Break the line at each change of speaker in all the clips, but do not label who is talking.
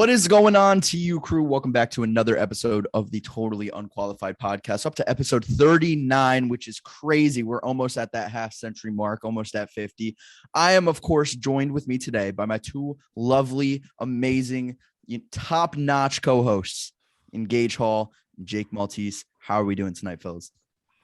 What is going on to you, crew? Welcome back to another episode of the Totally Unqualified podcast, up to episode 39, which is crazy. We're almost at that half-century mark, almost at 50. I am, of course, joined with me today by my two lovely, amazing, top-notch co-hosts, Gage Hall and Jake Maltese. How are we doing tonight, fellas?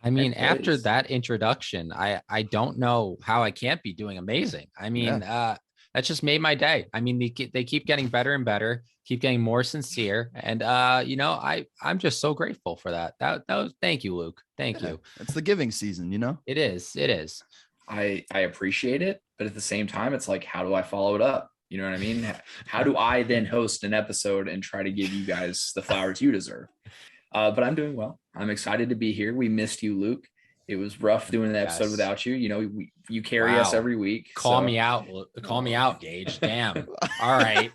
I mean, after that introduction, I don't know how I can't be doing amazing. I mean, that just made my day. I mean, they keep getting better and better, keep getting more sincere. And, I'm just so grateful for that. That was, thank you, Luke. Thank you.
It's the giving season, you know?
It is. It is.
I appreciate it. But at the same time, it's like, how do I follow it up? You know what I mean? How do I then host an episode and try to give you guys the flowers you deserve? But I'm doing well. I'm excited to be here. We missed you, Luke. It was rough doing the episode without you. You know, you carry us every week.
Call me out. Call me out, Gage. Damn. All right.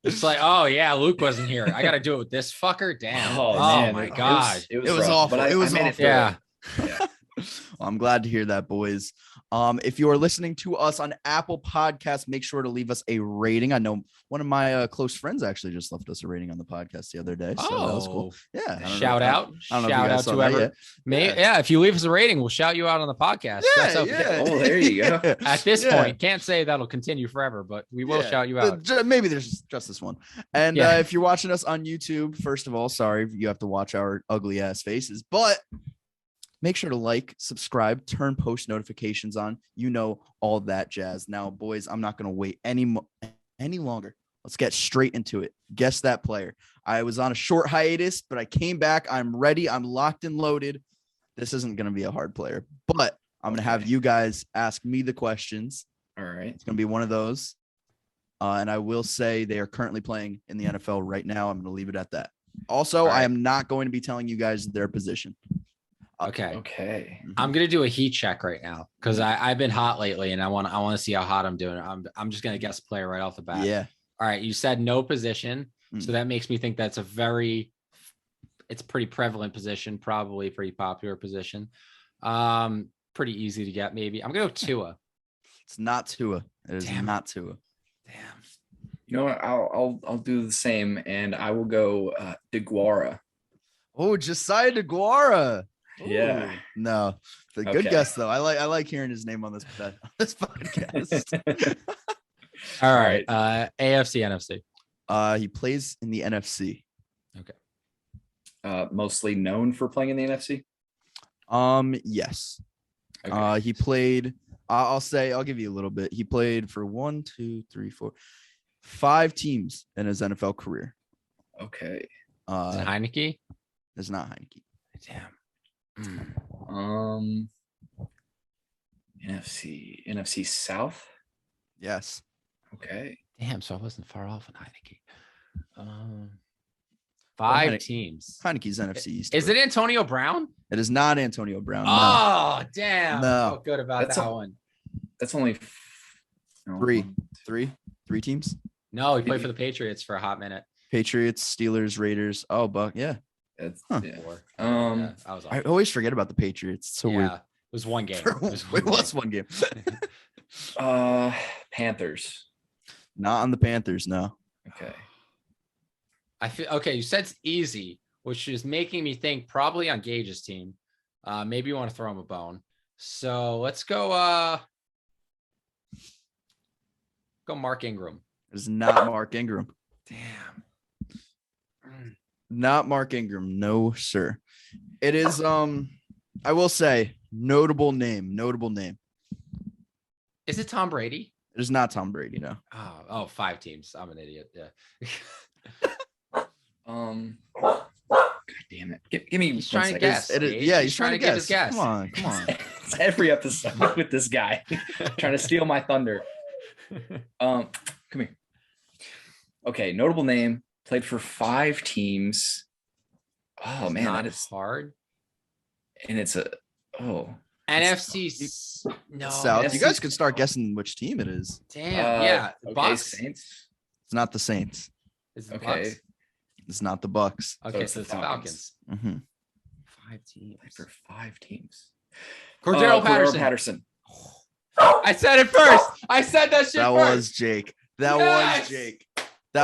It's like, oh yeah, Luke wasn't here. I got to do it with this fucker. Damn.
Oh man,
my God.
It was
rough,
awful.
But it was awful.
Yeah.
Well, I'm glad to hear that, boys. If you are listening to us on Apple Podcasts, make sure to leave us a rating. I know one of my close friends actually just left us a rating on the podcast the other day. So that was cool. Yeah.
Shout out to whoever. If you leave us a rating, we'll shout you out on the podcast.
Yeah,
Oh, there you go.
At this point, can't say that'll continue forever, but we will shout you out.
Maybe there's just this one. And if you're watching us on YouTube, first of all, sorry, you have to watch our ugly ass faces, but make sure to like, subscribe, turn post notifications on. You know, all that jazz. Now, boys, I'm not going to wait any longer. Let's get straight into it. Guess that player. I was on a short hiatus, but I came back. I'm ready. I'm locked and loaded. This isn't going to be a hard player, but I'm going to have you guys ask me the questions.
All right.
It's going to be one of those. And I will say they are currently playing in the NFL right now. I'm going to leave it at that. Also, I am not going to be telling you guys their position.
Okay. I'm gonna do a heat check right now because I've been hot lately and I want to see how hot I'm doing. I'm just gonna guess player right off the bat.
Yeah.
All right. You said no position, so that makes me think that's it's a pretty prevalent position, probably a pretty popular position. Pretty easy to get. Maybe I'm gonna go Tua.
It's not Tua. It is not Tua.
Damn.
You know what? I'll do the same, and I will go DeGuara.
Oh, Josiah DeGuara.
Yeah.
No, the good guess though. I like hearing his name on this podcast.
All right. AFC, NFC.
He plays in the NFC.
Okay. Mostly known for playing in the NFC.
Yes.
Okay.
He played. I'll give you a little bit. He played for 5 teams in his NFL career.
Okay.
Is it Heineke?
It's not Heineke.
Damn.
NFC South.
Yes.
Okay.
Damn. So I wasn't far off on Heineke. 5 teams.
Heineke's NFC East.
Is it Antonio Brown?
It is not Antonio Brown.
Oh, damn.
No.
I felt good about that one.
That's only
3 teams.
No, he played for the Patriots for a hot minute.
Patriots, Steelers, Raiders. Oh, Buck. Yeah. I always forget about the Patriots. It's so weird.
It was one game.
It was one game.
Panthers.
Not on the Panthers, no.
Okay.
I feel okay. You said it's easy, which is making me think probably on Gage's team. Maybe you want to throw him a bone. So let's go. Go Mark Ingram.
It is not Mark Ingram.
Damn.
Not Mark Ingram. No, sir. It is, I will say, notable name.
Is it Tom Brady?
It is not Tom Brady, no.
Oh, 5 teams. I'm an idiot. Yeah.
God damn it. Give me.
He's trying to guess.
He's trying to
give his guess.
Come on.
It's every episode with this guy trying to steal my thunder. Come here. Okay, notable name. Played for 5 teams. Oh man,
that is hard.
And it's
NFC
South.
NFC.
You guys could start guessing which team it is.
Damn. Yeah.
Okay,
Bucks.
Saints.
It's not the Saints.
Is it
Okay.
Bucks?
It's not the Bucks.
Okay,
So
so
it's
it's
the
the Falcons.
Mm-hmm.
5 teams.
Played for 5 teams.
Cordero Patterson. I said it first. I said that shit
That
first.
was Jake. That
Yes!
was Jake.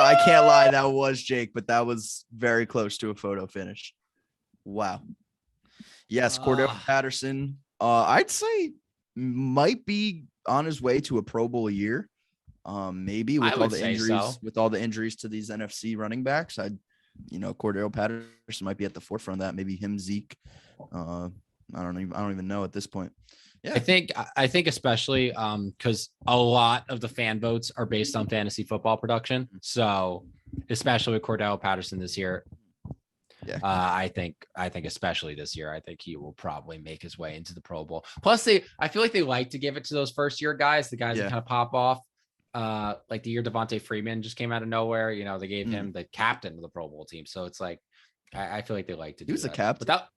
I can't lie, that was Jake, but that was very close to a photo finish. Wow. Yes, Cordell Patterson, I'd say might be on his way to a Pro Bowl year. Maybe with all the injuries to these NFC running backs. Cordell Patterson might be at the forefront of that. Maybe him, Zeke. I don't even know at this point. Yeah,
I think especially because a lot of the fan votes are based on fantasy football production. So especially with Cordell Patterson this year, yeah, I think especially this year, I think he will probably make his way into the Pro Bowl. Plus, I feel like they like to give it to those first year guys, the guys that kind of pop off. Like the year Devontae Freeman just came out of nowhere. They gave him the captain of the Pro Bowl team. So it's like I feel like they like to do that.
He was a captain.
But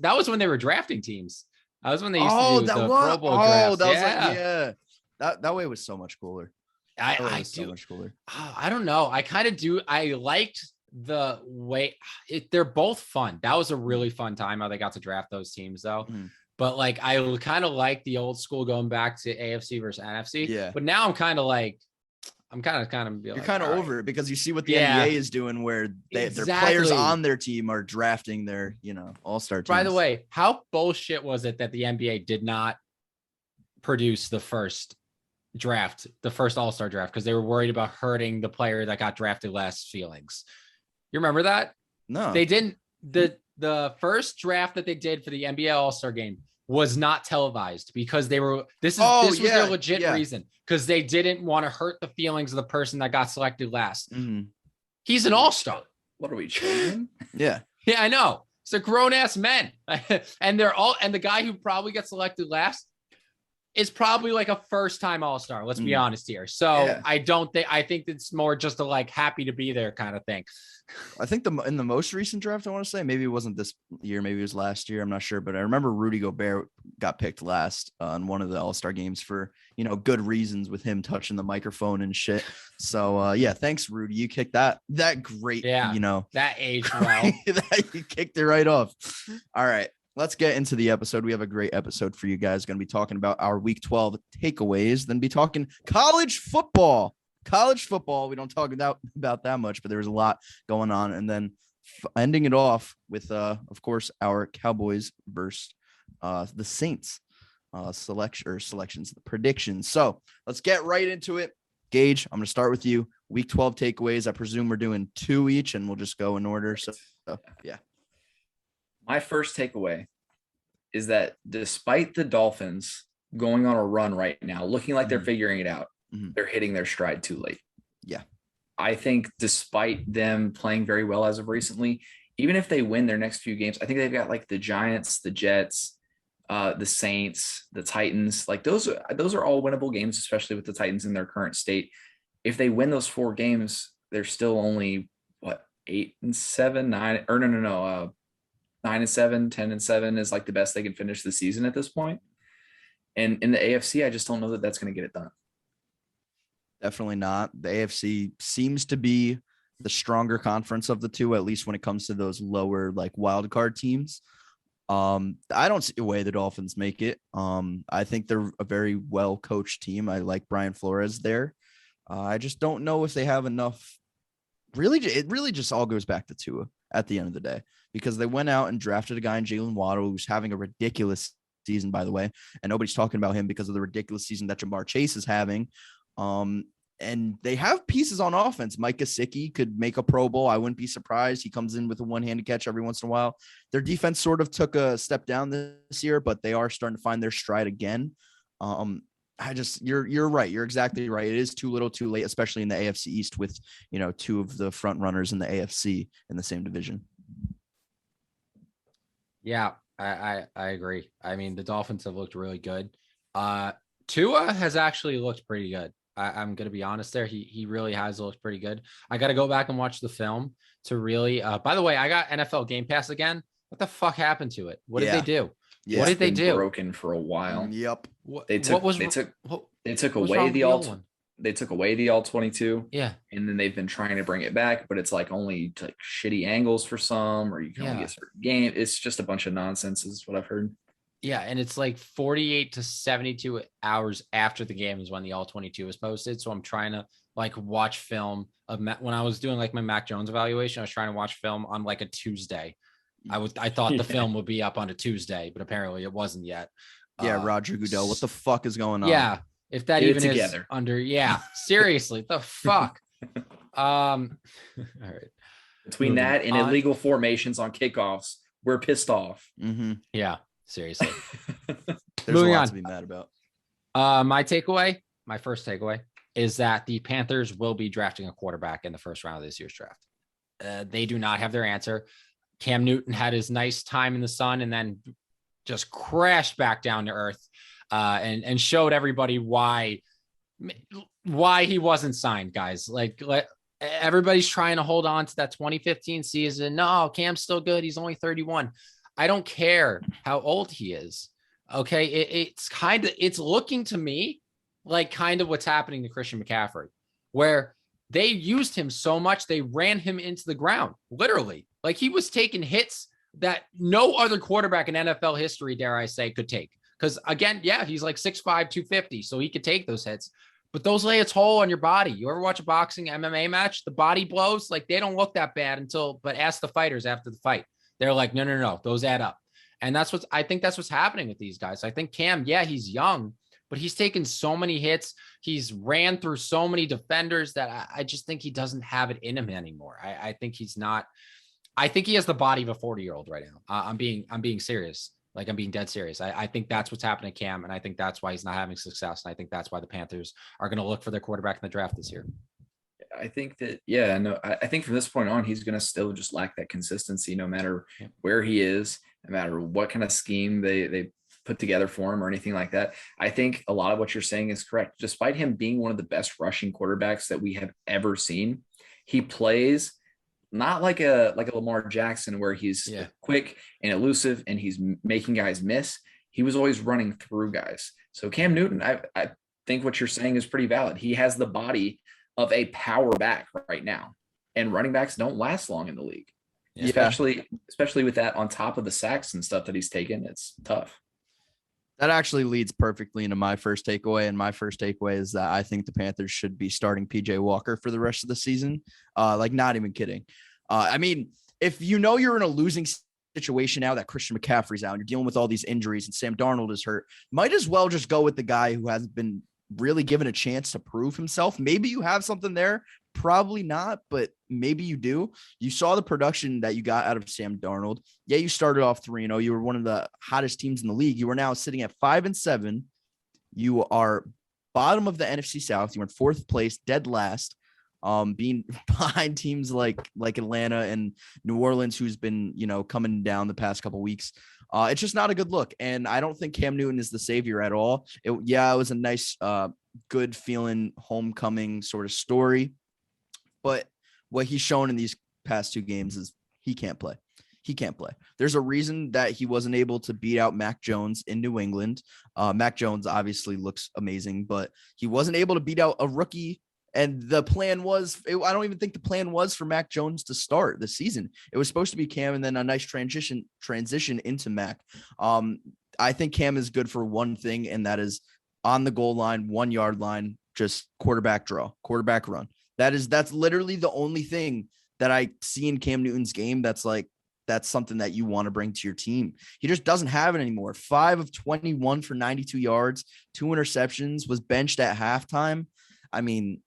that was when they were drafting teams. That was when they used to do the Pro Bowl drafts.
That way was so much cooler.
Much cooler. I don't know. I kind of do. I liked the way they're both fun. That was a really fun time how they got to draft those teams though. But like, I kind of like the old school going back to AFC versus NFC. Yeah. But now I'm kind of
over it because you see what the NBA is doing where their players on their team are drafting their, all-star teams.
By the way, how bullshit was it that the NBA did not produce the first all-star draft because they were worried about hurting the player that got drafted last feelings? You remember that?
No.
They didn't. The first draft that they did for the NBA All-Star game was not televised because this was their legit reason, because they didn't want to hurt the feelings of the person that got selected last. He's an all-star.
What are we, children?
Yeah,
I know. It's a grown-ass men. And the guy who probably gets selected last is probably like a first-time all-star. Let's be honest here. So I think it's more just a like happy to be there kind of thing.
I think in the most recent draft, I want to say, maybe it wasn't this year, maybe it was last year, I'm not sure, but I remember Rudy Gobert got picked last on one of the All-Star games for, good reasons with him touching the microphone and shit. So thanks, Rudy. You kicked that great,
that aged well.
You kicked it right off. All right, let's get into the episode. We have a great episode for you guys. Going to be talking about our Week 12 takeaways, then be talking college football. We don't talk about that much, but there's a lot going on. And then ending it off with, of course, our Cowboys versus the Saints selections, the predictions. So let's get right into it. Gage, I'm going to start with you. Week 12 takeaways. I presume we're doing 2 each, and we'll just go in order. So yeah.
My first takeaway is that despite the Dolphins going on a run right now, looking like they're figuring it out, they're hitting their stride too late.
Yeah.
I think despite them playing very well as of recently, even if they win their next few games, I think they've got like the Giants, the Jets, the Saints, the Titans. Like those are all winnable games, especially with the Titans in their current state. If they win those 4 games, they're still only 8-7, 9 or no, 9-7, 10-7 is like the best they can finish the season at this point. And in the AFC, I just don't know that that's going to get it done.
Definitely not. The AFC seems to be the stronger conference of the two, at least when it comes to those lower like wild card teams. I don't see a way the Dolphins make it. I think they're a very well coached team. I like Brian Flores there. I just don't know if they have enough. Really, it really just all goes back to Tua at the end of the day, because they went out and drafted a guy in Jalen Waddle who's having a ridiculous season, by the way, and nobody's talking about him because of the ridiculous season that Jamar Chase is having. And they have pieces on offense. Mike Gesicki could make a Pro Bowl. I wouldn't be surprised. He comes in with a one-handed catch every once in a while. Their defense sort of took a step down this year, but they are starting to find their stride again. You're right. You're exactly right. It is too little too late, especially in the AFC East with, 2 of the front runners in the AFC in the same division.
Yeah, I agree. I mean, the Dolphins have looked really good. Tua has actually looked pretty good. I'm going to be honest there. He really has looked pretty good. I got to go back and watch the film to really, by the way, I got NFL Game Pass again. What the fuck happened to it? What did they do?
Yeah,
what did they do?
Broken for a while.
Yep.
They took away the all 22.
Yeah.
And then they've been trying to bring it back, but it's like only like shitty angles for some, or you can only get certain game. It's just a bunch of nonsense is what I've heard.
Yeah, and it's like 48 to 72 hours after the game is when the all 22 is posted. So I'm trying to like watch film of when I was doing like my Mac Jones evaluation. I was trying to watch film on like a Tuesday. I thought the film would be up on a Tuesday, but apparently it wasn't yet.
Yeah, Roger Goodell, what the fuck is going on?
Yeah, if that
Get
even
it
is
together.
under. Yeah, seriously, the fuck. All right.
Between that and illegal formations on kickoffs, we're pissed off.
Mm-hmm.
Yeah, seriously.
There's a lot to be mad about.
My first takeaway is that the Panthers will be drafting a quarterback in the first round of this year's draft. They do not have their answer. Cam Newton had his nice time in the sun and then just crashed back down to earth and showed everybody why he wasn't signed, guys. Like everybody's trying to hold on to that 2015 season. No, Cam's still good. He's only 31. I don't care how old he is. Okay. It's looking to me like kind of what's happening to Christian McCaffrey, where they used him so much, they ran him into the ground, literally. Like he was taking hits that no other quarterback in NFL history, dare I say, could take. Because again, yeah, he's like 6'5", 250, so he could take those hits. But those lay a toll on your body. You ever watch a boxing MMA match? The body blows, like they don't look that bad but ask the fighters after the fight. They're like, no, those add up. And I think that's what's happening with these guys. I think Cam, yeah, he's young, but he's taken so many hits. He's ran through so many defenders that I just think he doesn't have it in him anymore. I think he's not. I think he has the body of a 40-year-old right now. I'm being serious. Like I'm being dead serious. I think that's what's happening to Cam, and I think that's why he's not having success. And I think that's why the Panthers are going to look for their quarterback in the draft this year.
I think that, yeah, no, I think from this point on, he's going to still just lack that consistency, no matter where he is, no matter what kind of scheme they put together for him or anything like that. I think a lot of what you're saying is correct. Despite him being one of the best rushing quarterbacks that we have ever seen, he plays not like a Lamar Jackson where he's quick and elusive and he's making guys miss. He was always running through guys. So Cam Newton, I think what you're saying is pretty valid. He has the body of a power back right now, and running backs don't last long in the league, especially with that on top of the sacks and stuff that he's taken. It's tough.
That actually leads perfectly into my first takeaway. And my first takeaway is that I think the Panthers should be starting PJ Walker for the rest of the season. Like, not even kidding. I mean, if you know you're in a losing situation now that Christian McCaffrey's out and you're dealing with all these injuries and Sam Darnold is hurt, might as well just go with the guy who hasn't been really given a chance to prove himself. Maybe you have something there. Probably not, but maybe you do. You saw the production that you got out of Sam Darnold. Yeah, you started off 3-0. You were one of the hottest teams in the league. You are now sitting at 5-7. You are bottom of the NFC South. You were in fourth place, dead last, being behind teams like Atlanta and New Orleans, who's been, coming down the past couple of weeks. It's just not a good look. And I don't think Cam Newton is the savior at all. It was a nice, good feeling homecoming sort of story. But what he's shown in these past two games is he can't play. He can't play. There's a reason that he wasn't able to beat out Mac Jones in New England. Mac Jones obviously looks amazing, but he wasn't able to beat out a rookie. And the plan was, I don't even think the plan was for Mac Jones to start the season. It was supposed to be Cam and then a nice transition into Mac. I think Cam is good for one thing, and that is on the goal line, 1 yard line, just quarterback draw, quarterback run. That's literally the only thing that I see in Cam Newton's game. That's something that you want to bring to your team. He just doesn't have it anymore. 5 of 21 for 92 yards, 2 interceptions, was benched at halftime. I mean,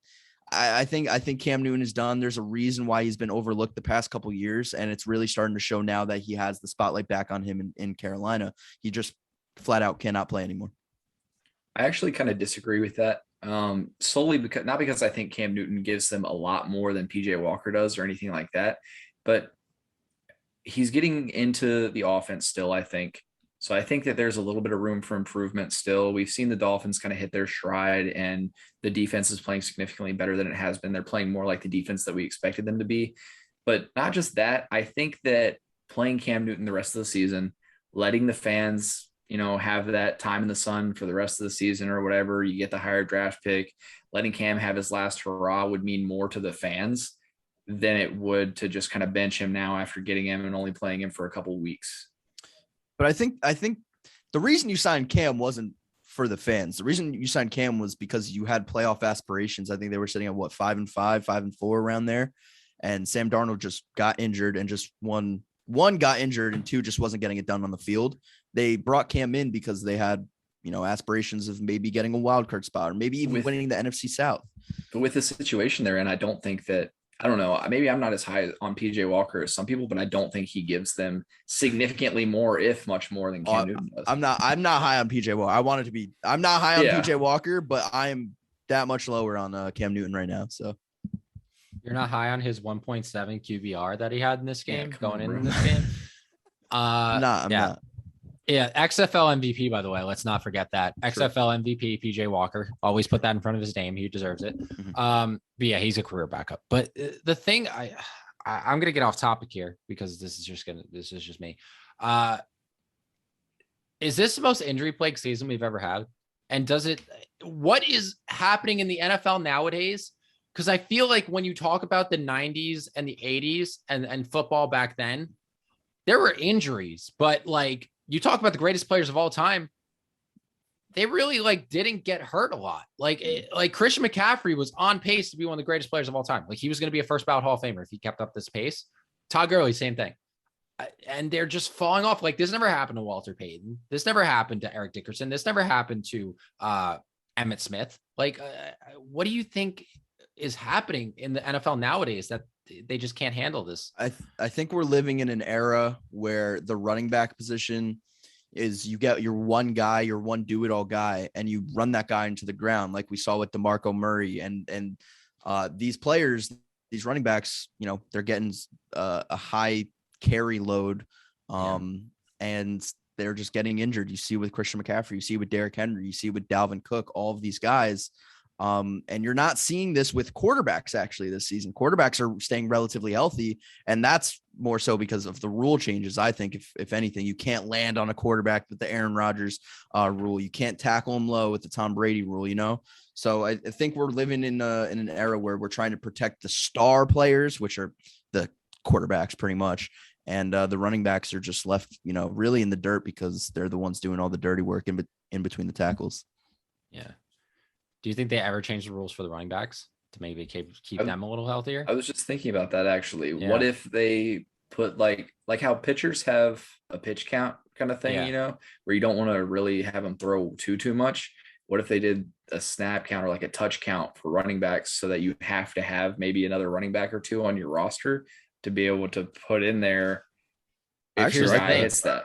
I think Cam Newton is done. There's a reason why he's been overlooked the past couple of years, and it's really starting to show now that he has the spotlight back on him in Carolina. He just flat out cannot play anymore.
I actually kind of disagree with that. Solely because I think Cam Newton gives them a lot more than PJ Walker does or anything like that, but he's getting into the offense still, I think. So I think that there's a little bit of room for improvement still. We've seen the Dolphins kind of hit their stride, and the defense is playing significantly better than it has been. They're playing more like the defense that we expected them to be. But not just that, I think that playing Cam Newton the rest of the season, letting the fans, have that time in the sun for the rest of the season or whatever, you get the higher draft pick, letting Cam have his last hurrah would mean more to the fans than it would to just kind of bench him now after getting him and only playing him for a couple of weeks.
But I think the reason you signed Cam wasn't for the fans. The reason you signed Cam was because you had playoff aspirations. I think they were sitting at 5-5, 5-4 around there. And Sam Darnold just got injured, and just one got injured and two just wasn't getting it done on the field. They brought Cam in because they had, aspirations of maybe getting a wild card spot or maybe even winning the NFC South.
But with the situation they're in, I don't think that, I don't know, maybe I'm not as high on PJ Walker as some people, but I don't think he gives them significantly more, if much more, than Cam Newton does.
I'm not high on PJ Walker. I'm not high on PJ Walker, but I'm that much lower on Cam Newton right now. So
you're not high on his 1.7 QBR that he had in this game in this game.
I'm not.
Yeah, XFL MVP, by the way. Let's not forget that. XFL MVP, PJ Walker. Always put that in front of his name. He deserves it. But yeah, he's a career backup. But the thing I'm gonna get off topic here because this is just me. Is this the most injury plagued season we've ever had? And what is happening in the NFL nowadays? Because I feel like when you talk about the 90s and the 80s and football back then, there were injuries, but like you talk about the greatest players of all time, they really didn't get hurt a lot. Like Christian McCaffrey was on pace to be one of the greatest players of all time. Like he was going to be a first ballot Hall of Famer if he kept up this pace. Todd Gurley, same thing. And they're just falling off. Like this never happened to Walter Payton. This never happened to Eric Dickerson. This never happened to Emmitt Smith. What do you think is happening in the NFL nowadays that they just can't handle this?
I think we're living in an era where the running back position is you get your one guy, your one do-it-all guy, and you run that guy into the ground like we saw with DeMarco Murray. And these players, these running backs, they're getting a high carry load and they're just getting injured. You see with Christian McCaffrey, you see with Derrick Henry, you see with Dalvin Cook, all of these guys. And you're not seeing this with quarterbacks actually this season. Quarterbacks are staying relatively healthy, and that's more so because of the rule changes. I think if anything, you can't land on a quarterback with the Aaron Rodgers rule. You can't tackle him low with the Tom Brady rule, So I think we're living in an era where we're trying to protect the star players, which are the quarterbacks pretty much. And the running backs are just left, really in the dirt because they're the ones doing all the dirty work in between the tackles.
Yeah. Do you think they ever change the rules for the running backs to maybe keep them a little healthier?
I was just thinking about that actually. Yeah. What if they put like how pitchers have a pitch count kind of thing, where you don't want to really have them throw too much? What if they did a snap count or like a touch count for running backs so that you have to have maybe another running back or two on your roster to be able to put in there if your guy hits that?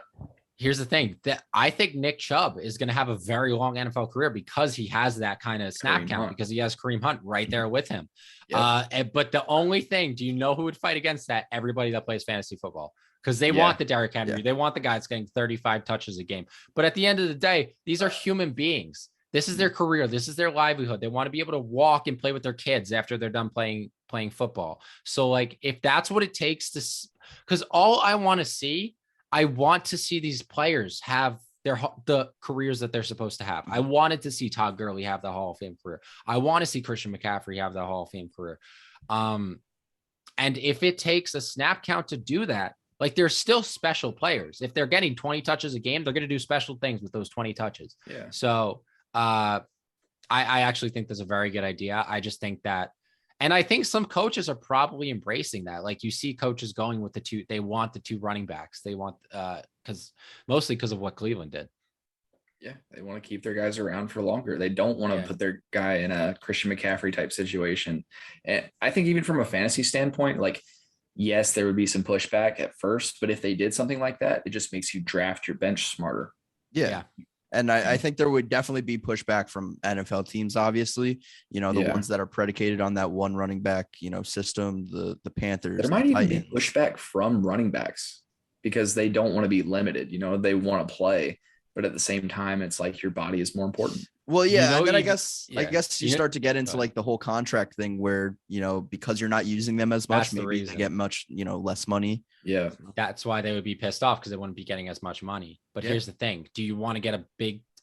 Here's the thing that I think Nick Chubb is going to have a very long NFL career because he has that kind of snap count because he has Kareem Hunt right there with him. Yep. But the only thing, do you know who would fight against that? Everybody that plays fantasy football, because they want the Derrick Henry. They want the guy that's getting 35 touches a game. But at the end of the day, these are human beings. This is their career. This is their livelihood. They want to be able to walk and play with their kids after they're done playing football. So if that's what it takes because all I want to see, I want to see these players have the careers that they're supposed to have. I wanted to see Todd Gurley have the Hall of Fame career. I want to see Christian McCaffrey have the Hall of Fame career. And if it takes a snap count to do that, they're still special players. If they're getting 20 touches a game, they're going to do special things with those 20 touches.
Yeah.
So I actually think that's a very good idea. I just think that, and I think some coaches are probably embracing that. You see coaches going with they want the two running backs. They want, mostly because of what Cleveland did.
Yeah. They want to keep their guys around for longer. They don't want to put their guy in a Christian McCaffrey type situation. And I think even from a fantasy standpoint, yes, there would be some pushback at first, but if they did something like that, it just makes you draft your bench smarter.
Yeah. And I think there would definitely be pushback from NFL teams, obviously, the ones that are predicated on that one running back, system, the Panthers.
There might even be pushback from running backs because they don't want to be limited. They want to play, but at the same time, it's your body is more important.
Well, yeah, and then I guess you start to get into the whole contract thing where, because you're not using them as much, maybe they get much, less money.
Yeah.
That's why they would be pissed off because they wouldn't be getting as much money. But here's the thing. Do you want to get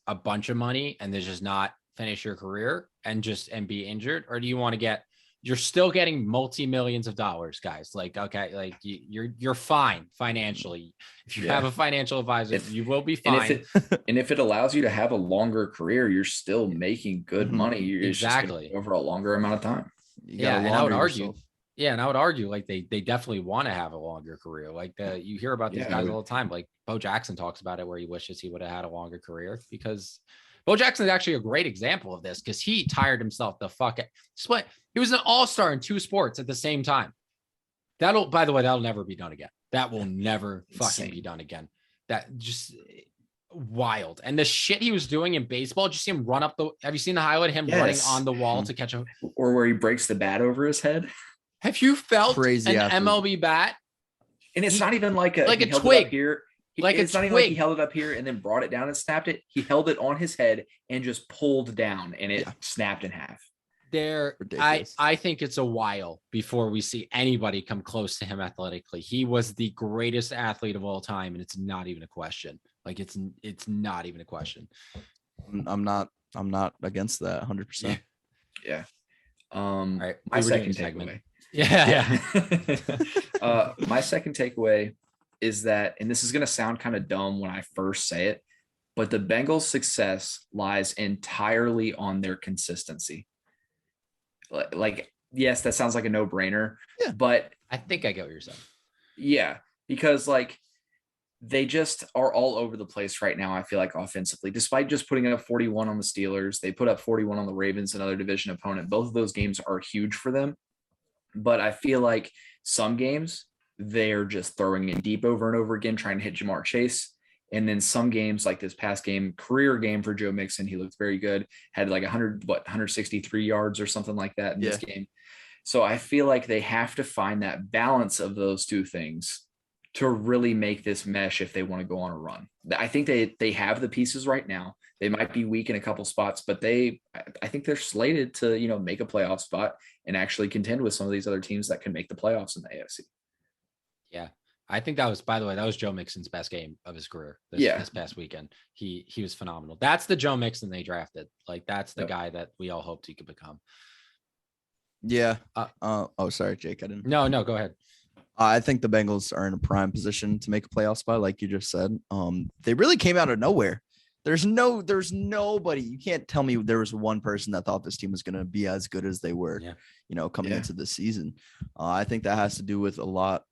a bunch of money and then just not finish your career and be injured? Or do you want to get you're still getting multi-millions of dollars, guys. Like, okay, like you're fine financially. If you have a financial advisor, you will be fine.
And if it allows you to have a longer career, you're still making good money. You're
exactly
just over a longer amount of time.
And I would argue. Yeah, and I would argue like they definitely want to have a longer career. Like you hear about these guys all the time. Like Bo Jackson talks about it, where he wishes he would have had a longer career, because Bo Jackson is actually a great example of this, because he tired himself the fuck out. Split. He was an all-star in 2 sports at the same time. By the way, that'll never be done again. That will never fucking be done again. That just wild. And the shit he was doing in baseball, just see him run up have you seen the highlight of him running on the wall to catch him?
Or where he breaks the bat over his head?
Have you felt
Crazy
an MLB bat?
And it's not even like a
twig
here.
It's
not even like he held it up here and then brought it down and snapped it. He held it on his head and just pulled down, and it snapped in half.
I think it's a while before we see anybody come close to him athletically. He was the greatest athlete of all time, and it's not even a question. Like it's not even a question.
I'm not against that 100%.
Yeah.
All right.
My second takeaway.
Yeah.
My second takeaway is that, and this is going to sound kind of dumb when I first say it, but the Bengals' success lies entirely on their consistency. Like, yes, that sounds like a no-brainer, but
I think I get what you're saying.
Yeah, because like they just are all over the place right now. I feel like offensively, despite just putting up 41 on the Steelers, they put up 41 on the Ravens, another division opponent. Both of those games are huge for them. But I feel like some games they're just throwing in deep over and over again, trying to hit Jamar Chase. And then some games, like this past game, career game for Joe Mixon, he looked very good, had like 163 yards or something like that in this game. So I feel like they have to find that balance of those two things to really make this mesh if they want to go on a run. I think they have the pieces right now. They might be weak in a couple spots, but I think they're slated to, make a playoff spot and actually contend with some of these other teams that can make the playoffs in the AFC.
Yeah. I think that was Joe Mixon's best game of his career this past weekend. He was phenomenal. That's the Joe Mixon they drafted. Like that's the guy that we all hoped he could become.
Yeah. Sorry, Jake. I didn't.
No, go ahead.
I think the Bengals are in a prime position to make a playoff spot, like you just said. They really came out of nowhere. There's nobody. You can't tell me there was one person that thought this team was going to be as good as they were, coming into the season. I think that has to do with a lot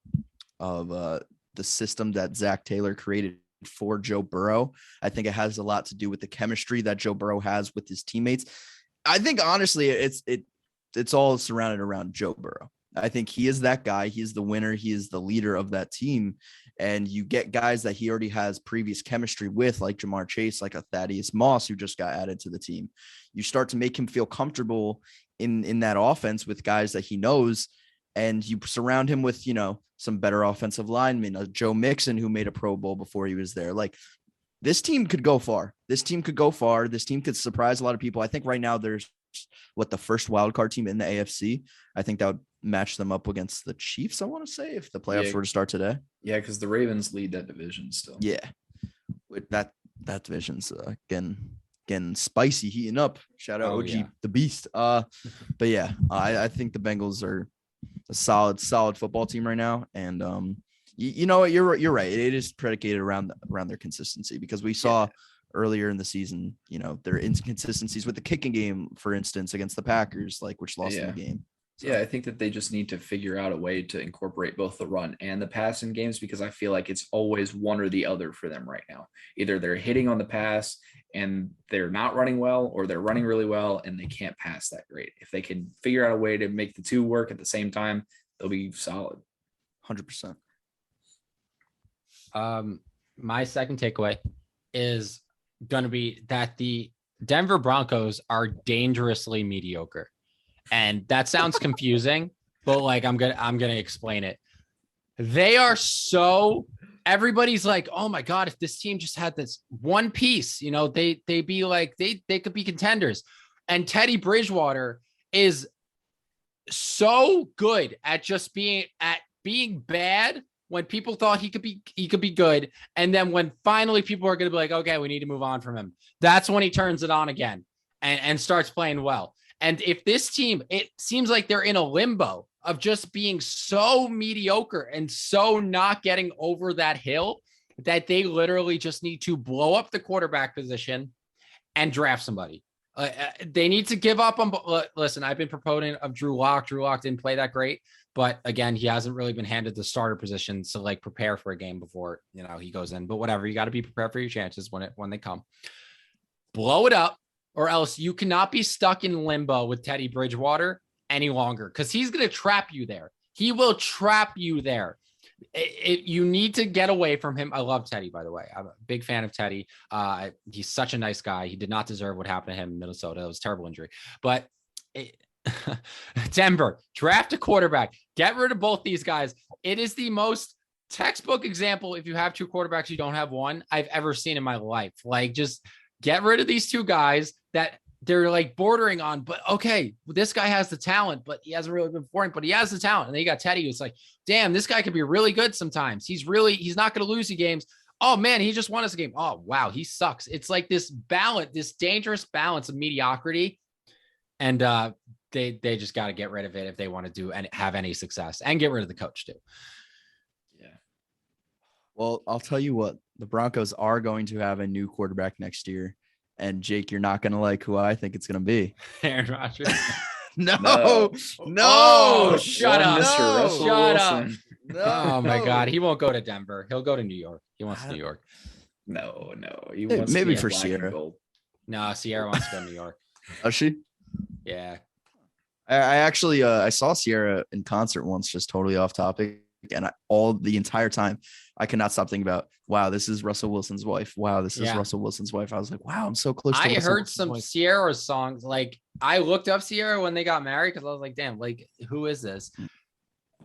of the system that Zach Taylor created for Joe Burrow. I think it has a lot to do with the chemistry that Joe Burrow has with his teammates. I think honestly, it's all surrounded around Joe Burrow. I think he is that guy. He is the winner. He is the leader of that team. And you get guys that he already has previous chemistry with, like Jamar Chase, like a Thaddeus Moss, who just got added to the team. You start to make him feel comfortable in that offense with guys that he knows. And you surround him with, some better offensive linemen, Joe Mixon, who made a Pro Bowl before he was there. Like this team could go far. This team could surprise a lot of people. I think right now there's the first wild card team in the AFC. I think that would match them up against the Chiefs, I want to say, if the playoffs were to start today.
Yeah, because the Ravens lead that division still.
Yeah. With that division's getting spicy, heating up. Shout out OG the Beast. But yeah, I think the Bengals are a solid football team right now. And you know what, you're right. It is predicated around their consistency, because we saw earlier in the season, their inconsistencies with the kicking game, for instance, against the Packers, which lost in the game. So.
Yeah, I think that they just need to figure out a way to incorporate both the run and the pass in games, because I feel like it's always one or the other for them right now. Either they're hitting on the pass and they're not running well, or they're running really well and they can't pass that great. If they can figure out a way to make the two work at the same time, they'll be solid.
100%.
My second takeaway is going to be that the Denver Broncos are dangerously mediocre. And that sounds confusing, but I'm going to explain it. They are everybody's like, oh my God, if this team just had this one piece, they'd be like, they could be contenders. And Teddy Bridgewater is so good at just being bad when people thought he could be good. And then when finally people are going to be like, okay, we need to move on from him. That's when he turns it on again and starts playing well. And if this team, it seems like they're in a limbo of just being so mediocre and so not getting over that hill that they literally just need to blow up the quarterback position and draft somebody. They need to give up on. Listen, I've been proponent of Drew Lock. Drew Lock didn't play that great, but again, he hasn't really been handed the starter position to like prepare for a game before he goes in. But whatever, you got to be prepared for your chances when they come. Blow it up, or else you cannot be stuck in limbo with Teddy Bridgewater any longer, because he's going to trap you there. He will trap you there. You need to get away from him. I love Teddy, by the way. I'm a big fan of Teddy. He's such a nice guy. He did not deserve what happened to him in Minnesota. It was a terrible injury. But Denver, draft a quarterback. Get rid of both these guys. It is the most textbook example, if you have two quarterbacks, you don't have one, I've ever seen in my life. Like, just get rid of these two guys that they're like bordering on, but okay, this guy has the talent, but he hasn't really been performing, but he has the talent. And then you got Teddy, who's like, damn, this guy could be really good sometimes. He's not going to lose you games. Oh man, he just won us a game. Oh wow, he sucks. It's like this balance, this dangerous balance of mediocrity. And they just got to get rid of it if they want to do and have any success, and get rid of the coach too.
Yeah. Well, I'll tell you what, the Broncos are going to have a new quarterback next year. And Jake, you're not going to like who I think it's going to be.
Aaron Rodgers.
No.
Oh, shut up.
Mr. Russell
Shut
Wilson.
up. Oh my God. He won't go to Denver. He'll go to New York. He wants New York.
No. He wants
maybe
to
for
black and
Sierra.
gold.
No, Sierra wants to go to New York.
Does she?
Yeah.
I actually I saw Sierra in concert once, just totally off topic. And the entire time, I could not stop thinking about, wow, this is Russell Wilson's wife. Wow, this is Russell Wilson's wife. I was like, wow, I'm so close to
I
Russell
heard
Wilson's
some
wife.
Sierra songs. Like, I looked up Sierra when they got married because I was like, damn, like, who is this?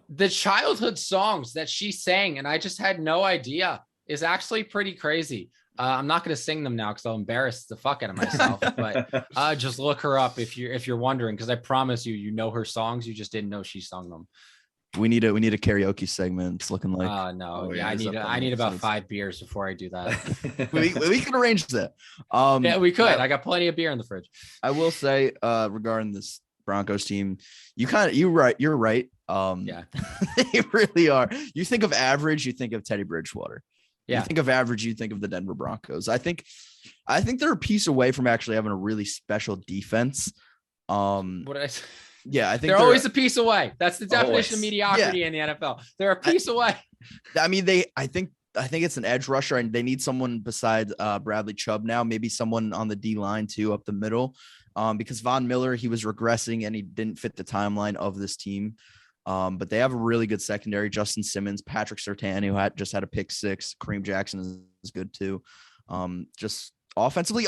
The childhood songs that she sang, and I just had no idea, is actually pretty crazy. I'm not going to sing them now because I'll embarrass the fuck out of myself. But just look her up if you're wondering, because I promise you know her songs. You just didn't know she sung them.
We need a karaoke segment. It's looking like
no. Yeah, I need about 5 beers before I do that.
we can arrange that.
Yeah, we could. I got plenty of beer in the fridge.
I will say regarding this Broncos team, you're right. Yeah, they really are. You think of average, you think of Teddy Bridgewater. Yeah. You think of average, you think of the Denver Broncos. I think they're a piece away from actually having a really special defense.
What did I say?
Yeah, I think
they're always a piece away. That's the definition of mediocrity in the NFL. They're a piece away.
I mean, I think it's an edge rusher, and they need someone besides Bradley Chubb now, maybe someone on the D line too, up the middle, because Von Miller, he was regressing and he didn't fit the timeline of this team. But they have a really good secondary. Justin Simmons, Patrick Surtain, who just had a pick 6. Kareem Jackson is good too. Just offensively,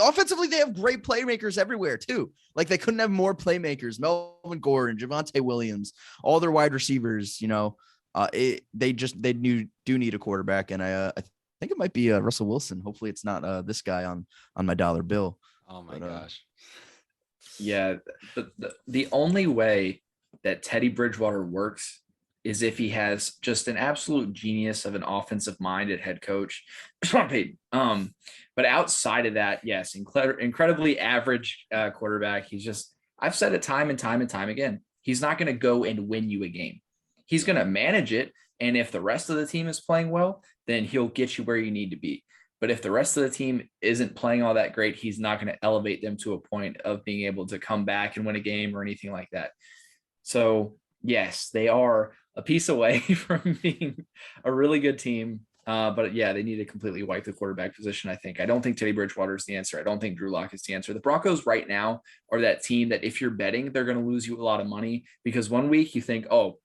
they have great playmakers everywhere too. Like, they couldn't have more playmakers. Melvin Gordon, Javonte Williams, all their wide receivers. They do need a quarterback, and I think it might be Russell Wilson. Hopefully, it's not this guy on my dollar bill.
Oh my gosh.
Yeah, the only way that Teddy Bridgewater works is if he has just an absolute genius of an offensive mind at head coach. But outside of that, yes, incredibly average quarterback. I've said it time and time again, he's not going to go and win you a game. He's going to manage it. And if the rest of the team is playing well, then he'll get you where you need to be. But if the rest of the team isn't playing all that great, he's not going to elevate them to a point of being able to come back and win a game or anything like that. So yes, they are a piece away from being a really good team. But yeah, they need to completely wipe the quarterback position. I don't think Teddy Bridgewater is the answer. I don't think Drew Lock is the answer. The Broncos right now are that team that if you're betting, they're going to lose you a lot of money, because one week you think, oh,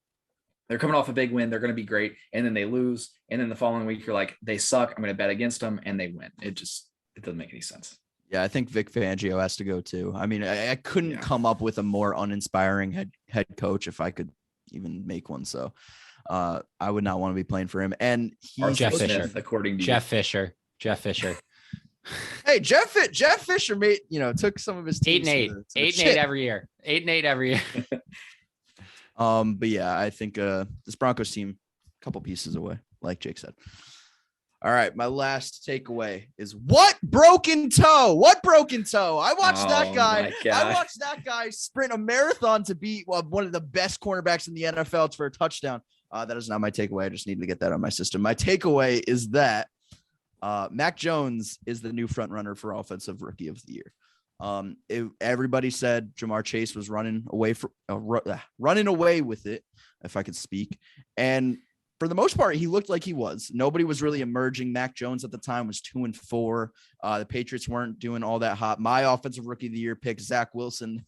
they're coming off a big win, they're going to be great. And then they lose. And then the following week you're like, they suck, I'm going to bet against them, and they win. It doesn't make any sense.
Yeah, I think Vic Fangio has to go too. I mean, I couldn't come up with a more uninspiring head coach if I could even make one. So I would not want to be playing for him. And he's
Jeff Fisher,
according to
Jeff Fisher.
Hey, Jeff Fisher took some of his teams
8-8 every year. 8-8 every year.
But yeah, I think this Broncos team, a couple pieces away, like Jake said. All right, my last takeaway is what broken toe? What broken toe? I watched that guy. I watched that guy sprint a marathon to beat one of the best cornerbacks in the NFL for a touchdown. That is not my takeaway. I just need to get that on my system. My takeaway is that Mac Jones is the new front runner for Offensive Rookie of the Year. Everybody said Jamar Chase was running away with it, if I could speak, and for the most part, he looked like he was. Nobody was really emerging. Mac Jones at the time was 2-4. The Patriots weren't doing all that hot. My Offensive Rookie of the Year pick, Zach Wilson.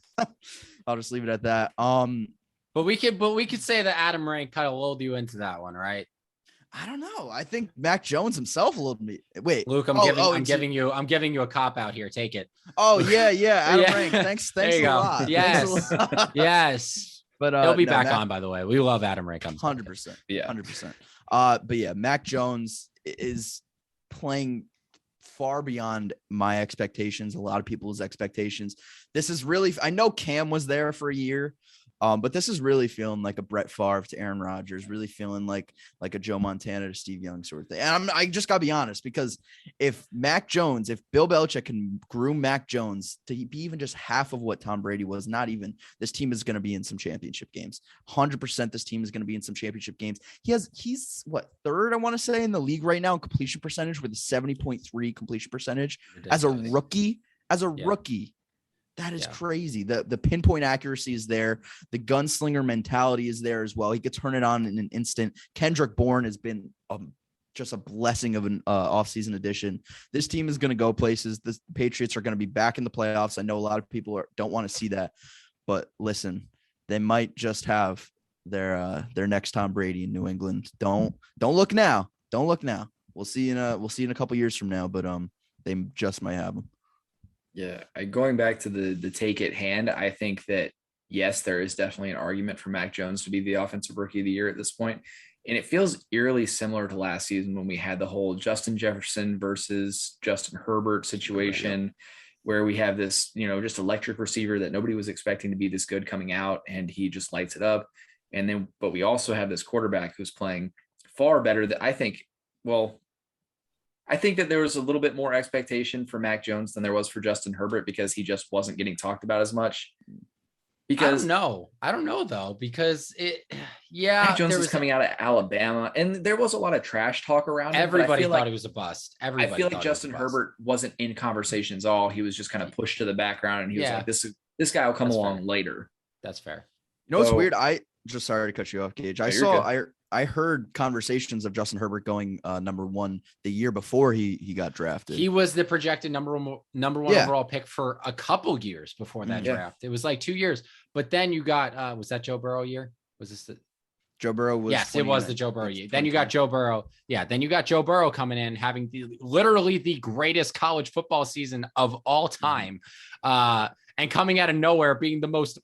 I'll just leave it at that.
But we could say that Adam Rank kind of lulled you into that one, right?
I don't know. I think Mac Jones himself lulled me. Wait,
Luke, I'm giving you a cop out here. Take it.
Oh yeah, Adam Rank. Thanks a lot.
Yes, yes. But he'll be back on, by the way. We love Adam Rank on
100%. Yeah, 100%. But yeah, Mac Jones is playing far beyond my expectations, a lot of people's expectations. This is really, I know Cam was there for a year, but this is really feeling like a Brett Favre to Aaron Rodgers, really feeling like a Joe Montana to Steve Young sort of thing. And I just gotta be honest, because if Bill Belichick can groom Mac Jones to be even just half of what Tom Brady was, not even, this team is going to be in some championship games. 100% this team is going to be in some championship games. He's what, third, I want to say, in the league right now in completion percentage with a 70.3 completion percentage. As a rookie. That is crazy. The pinpoint accuracy is there. The gunslinger mentality is there as well. He could turn it on in an instant. Kendrick Bourne has been just a blessing of an offseason addition. This team is going to go places. The Patriots are going to be back in the playoffs. I know a lot of people don't want to see that, but listen, they might just have their next Tom Brady in New England. Don't look now. Don't look now. We'll see in a couple years from now, but they just might have them.
Yeah, going back to the take at hand, I think that, yes, there is definitely an argument for Mac Jones to be the Offensive Rookie of the Year at this point. And it feels eerily similar to last season when we had the whole Justin Jefferson versus Justin Herbert situation, where we have this, just electric receiver that nobody was expecting to be this good coming out, and he just lights it up. And then, but we also have this quarterback who's playing far better than I think that there was a little bit more expectation for Mac Jones than there was for Justin Herbert because he just wasn't getting talked about as much. Because
I don't know though, because Mac
Jones was coming out of Alabama and there was a lot of trash talk around him.
Everybody thought he was a bust. I
feel like Justin Herbert wasn't in conversations at all. He was just kind of pushed to the background, and he was like, this guy will come along later.
That's fair.
You know what's weird? I just, sorry to cut you off, Gage. I heard conversations of Justin Herbert going number one the year before he got drafted.
He was the projected number one overall pick for a couple years before that draft. It was like 2 years. But then you got was that Joe Burrow year? Was this the
Joe Burrow?
Yes, it was the Joe Burrow year. Then you got Joe Burrow. Yeah, then you got Joe Burrow coming in, having literally the greatest college football season of all time. And coming out of nowhere, being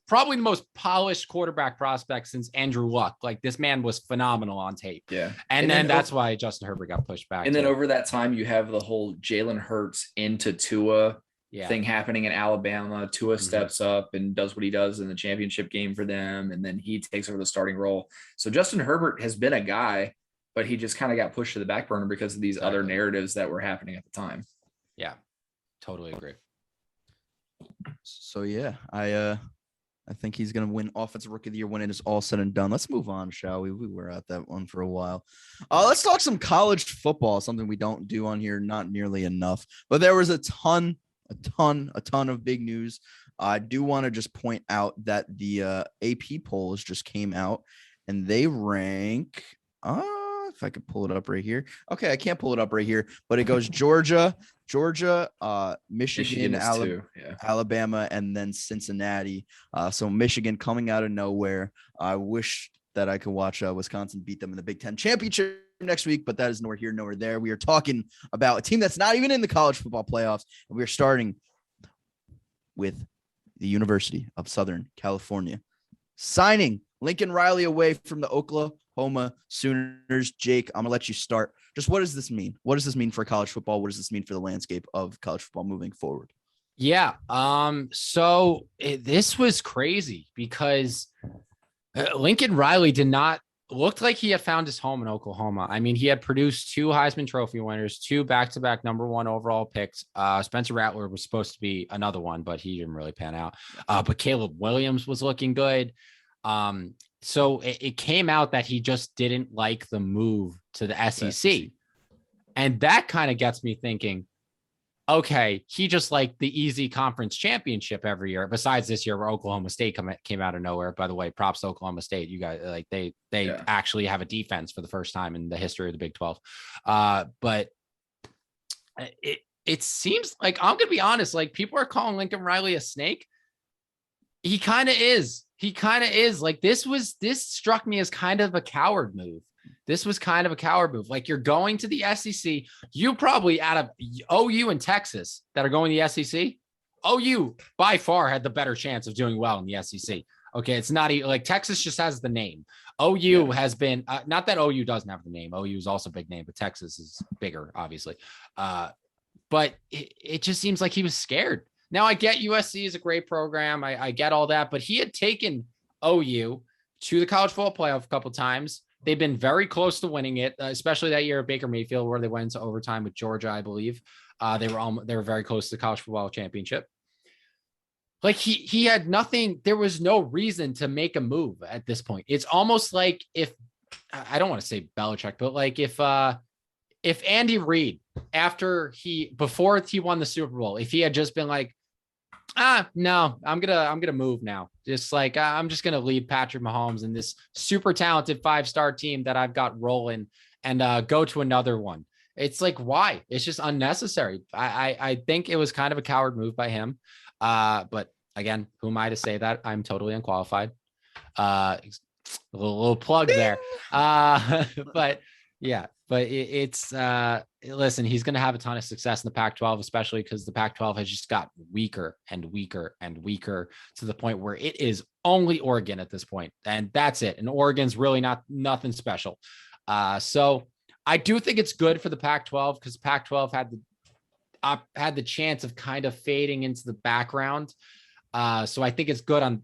probably the most polished quarterback prospect since Andrew Luck. Like, this man was phenomenal on tape.
Yeah.
And then that's why Justin Herbert got pushed back.
And then over that time, you have the whole Jalen Hurts into Tua thing happening in Alabama. Tua steps up and does what he does in the championship game for them. And then he takes over the starting role. So Justin Herbert has been a guy, but he just kind of got pushed to the back burner because of these other narratives that were happening at the time.
Yeah, totally agree.
So yeah, I think he's gonna win Offensive Rookie of the Year when it is all said and done. Let's move on, shall we? We were at that one for a while. Let's talk some college football, something we don't do on here, not nearly enough. But there was a ton of big news. I do want to just point out that the AP polls just came out, and they rank. If I could pull it up right here. Okay, I can't pull it up right here, but it goes Georgia, Michigan, Alabama, and then Cincinnati. So Michigan coming out of nowhere. I wish that I could watch Wisconsin beat them in the Big Ten championship next week, but that is nor here nor there. We are talking about a team that's not even in the college football playoffs, and we are starting with the University of Southern California signing Lincoln Riley away from the Oklahoma Sooners. Jake, I'm gonna let you start. Just what does this mean? What does this mean for college football? What does this mean for the landscape of college football moving forward?
Yeah. So this was crazy because Lincoln Riley did not looked like he had found his home in Oklahoma. I mean, he had produced 2 Heisman Trophy winners, 2 back-to-back #1 overall picks. Spencer Rattler was supposed to be another one, but he didn't really pan out. But Caleb Williams was looking good. So it came out that he just didn't like the move to the SEC. And that kind of gets me thinking, okay, he just liked the easy conference championship every year. Besides this year where Oklahoma State came out of nowhere. By the way, props to Oklahoma State. You guys, like they actually have a defense for the first time in the history of the Big 12. But it seems like, I'm going to be honest, like people are calling Lincoln Riley a snake. He kind of is. Like this struck me as kind of a coward move. This was kind of a coward move. Like you're going to the SEC. You probably, out of OU and Texas that are going to the SEC, OU by far had the better chance of doing well in the SEC. Okay. It's not like Texas just has the name. OU has been, not that OU doesn't have the name. OU is also a big name, but Texas is bigger, obviously. But it just seems like he was scared. Now I get USC is a great program. I get all that, but he had taken OU to the college football playoff a couple of times. They've been very close to winning it, especially that year at Baker Mayfield, where they went into overtime with Georgia, I believe. They were very close to the college football championship. Like he had nothing. There was no reason to make a move at this point. It's almost like if I don't want to say Belichick, but like if Andy Reid, before he won the Super Bowl, if he had just been like, no, I'm gonna move now. Just like I'm just gonna leave Patrick Mahomes and this super talented 5-star team that I've got rolling and go to another one. It's like, why? It's just unnecessary. I think it was kind of a coward move by him. But again, who am I to say that? I'm totally unqualified. A little plug there. But yeah. But listen, he's going to have a ton of success in the Pac-12, especially because the Pac-12 has just got weaker and weaker and weaker to the point where it is only Oregon at this point. And that's it. And Oregon's really nothing special. So I do think it's good for the Pac-12 because Pac-12 had the chance of kind of fading into the background. So I think it's good on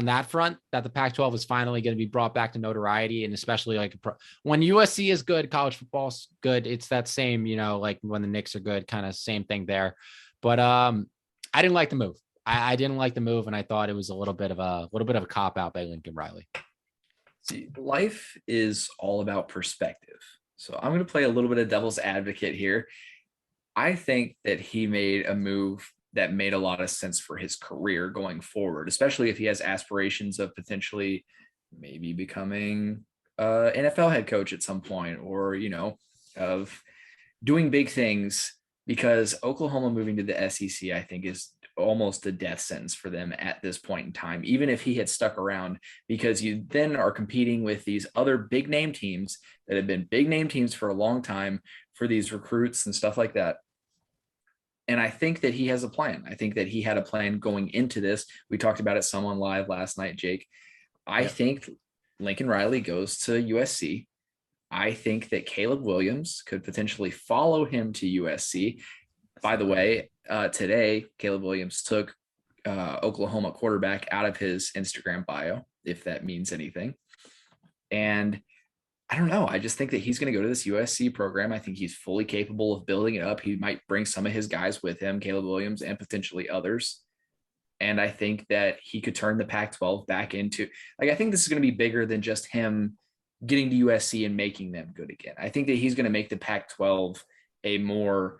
that front, that the Pac-12 is finally going to be brought back to notoriety. And especially like when USC is good, college football's good. It's that same, like when the Knicks are good, kind of same thing there. But I didn't like the move. I didn't like the move. And I thought it was a little bit of a cop out by Lincoln Riley.
See, life is all about perspective. So I'm going to play a little bit of devil's advocate here. I think that he made a move that made a lot of sense for his career going forward, especially if he has aspirations of potentially maybe becoming an NFL head coach at some point, or, of doing big things, because Oklahoma moving to the SEC, I think, is almost a death sentence for them at this point in time, even if he had stuck around, because you then are competing with these other big name teams that have been big name teams for a long time for these recruits and stuff like that. And I think that he has a plan. I think that he had a plan going into this. We talked about it some on live last night, Jake. I think Lincoln Riley goes to USC. I think that Caleb Williams could potentially follow him to USC. By the way, today, Caleb Williams took Oklahoma quarterback out of his Instagram bio, if that means anything. And I don't know. I just think that he's going to go to this USC program. I think he's fully capable of building it up. He might bring some of his guys with him, Caleb Williams, and potentially others. And I think that he could turn the Pac-12 back into, I think this is going to be bigger than just him getting to USC and making them good again. I think that he's going to make the Pac-12 a more,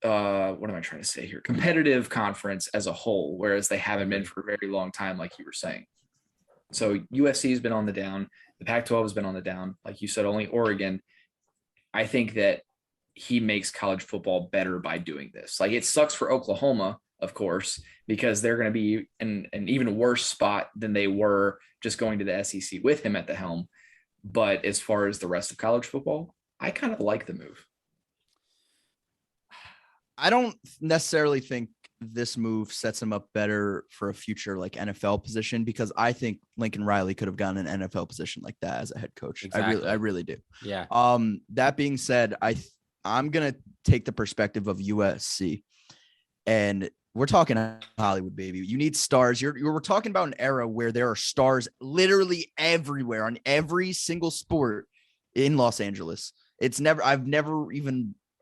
what am I trying to say here? Competitive conference as a whole, whereas they haven't been for a very long time, like you were saying. So USC has been on the down. The Pac-12 has been on the down. Like you said, only Oregon. I think that he makes college football better by doing this. Like, it sucks for Oklahoma, of course, because they're going to be in an even worse spot than they were just going to the SEC with him at the helm. But as far as the rest of college football, I kind of like the move.
I don't necessarily think this move sets him up better for a future like NFL position, because I think Lincoln Riley could have gotten an NFL position like that as a head coach. Exactly. I really do.
Yeah.
That being said, I'm going to take the perspective of USC, and We're talking Hollywood, baby. You need stars. We're talking about an era where there are stars literally everywhere on every single sport in Los Angeles.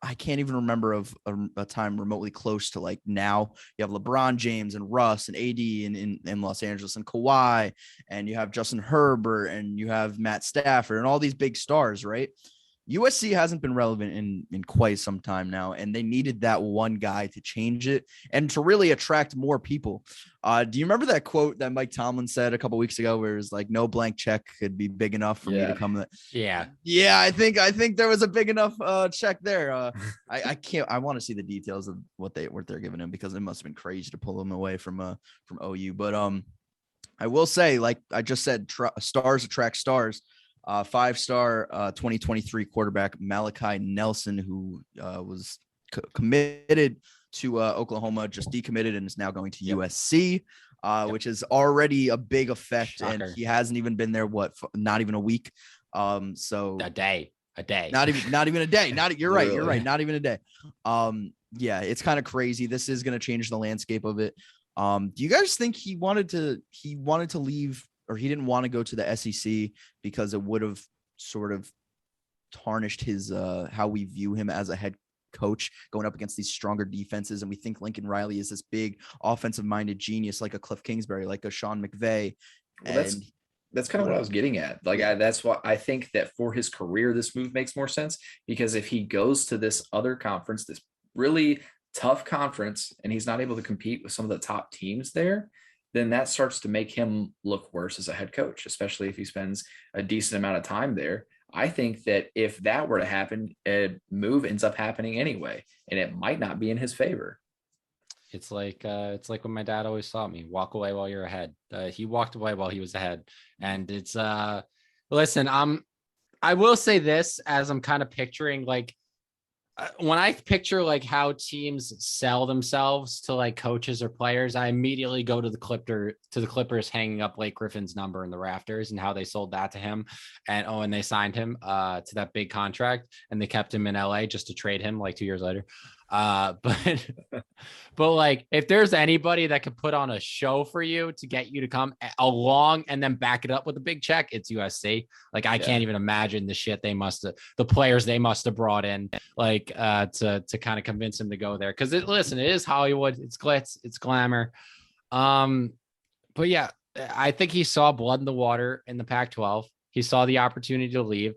I can't even remember of a time remotely close to like now. You have LeBron James and Russ and AD in Los Angeles and Kawhi, and you have Justin Herbert and you have Matt Stafford and all these big stars, right? USC hasn't been relevant in quite some time now, and they needed that one guy to change it and to really attract more people. Do you remember that quote that Mike Tomlin said a couple weeks ago, where it was like, "No blank check could be big enough for me to come"?
Yeah.
I think there was a big enough check there. I want to see the details of what they're giving him, because it must have been crazy to pull him away from OU. But I will say, like I just said, stars attract stars. 5-star 2023 quarterback Malachi Nelson, who was committed to Oklahoma, just decommitted and is now going to USC, which is already a big effect. Shocker. And he hasn't even been there, not even a week. So
a day,
not even a day. You're right. Not even a day. It's kind of crazy. This is going to change the landscape of it. Do you guys think he wanted to leave, or he didn't want to go to the SEC because it would have sort of tarnished his how we view him as a head coach going up against these stronger defenses? And we think Lincoln Riley is this big offensive-minded genius, like a Cliff Kingsbury, like a Sean McVay.
Well, that's kind of what I was getting at. That's why I think that for his career, this move makes more sense, because if he goes to this other conference, this really tough conference, and he's not able to compete with some of the top teams there, then that starts to make him look worse as a head coach, especially if he spends a decent amount of time there. I think that if that were to happen, a move ends up happening anyway, and it might not be in his favor.
It's like when my dad always taught me, walk away while you're ahead. He walked away while he was ahead. And it's listen, I will say this, as I'm kind of picturing, like, when I picture like how teams sell themselves to like coaches or players, I immediately go to the Clippers hanging up Blake Griffin's number in the rafters and how they sold that to him. And they signed him to that big contract, and they kept him in LA just to trade him like 2 years later. But like, if there's anybody that could put on a show for you to get you to come along and then back it up with a big check, it's USC. Like, I can't even imagine the shit the players they must have brought in, like, to kind of convince him to go there. Cause it is Hollywood, it's glitz, it's glamour. But yeah, I think he saw blood in the water in the Pac-12. He saw the opportunity to leave.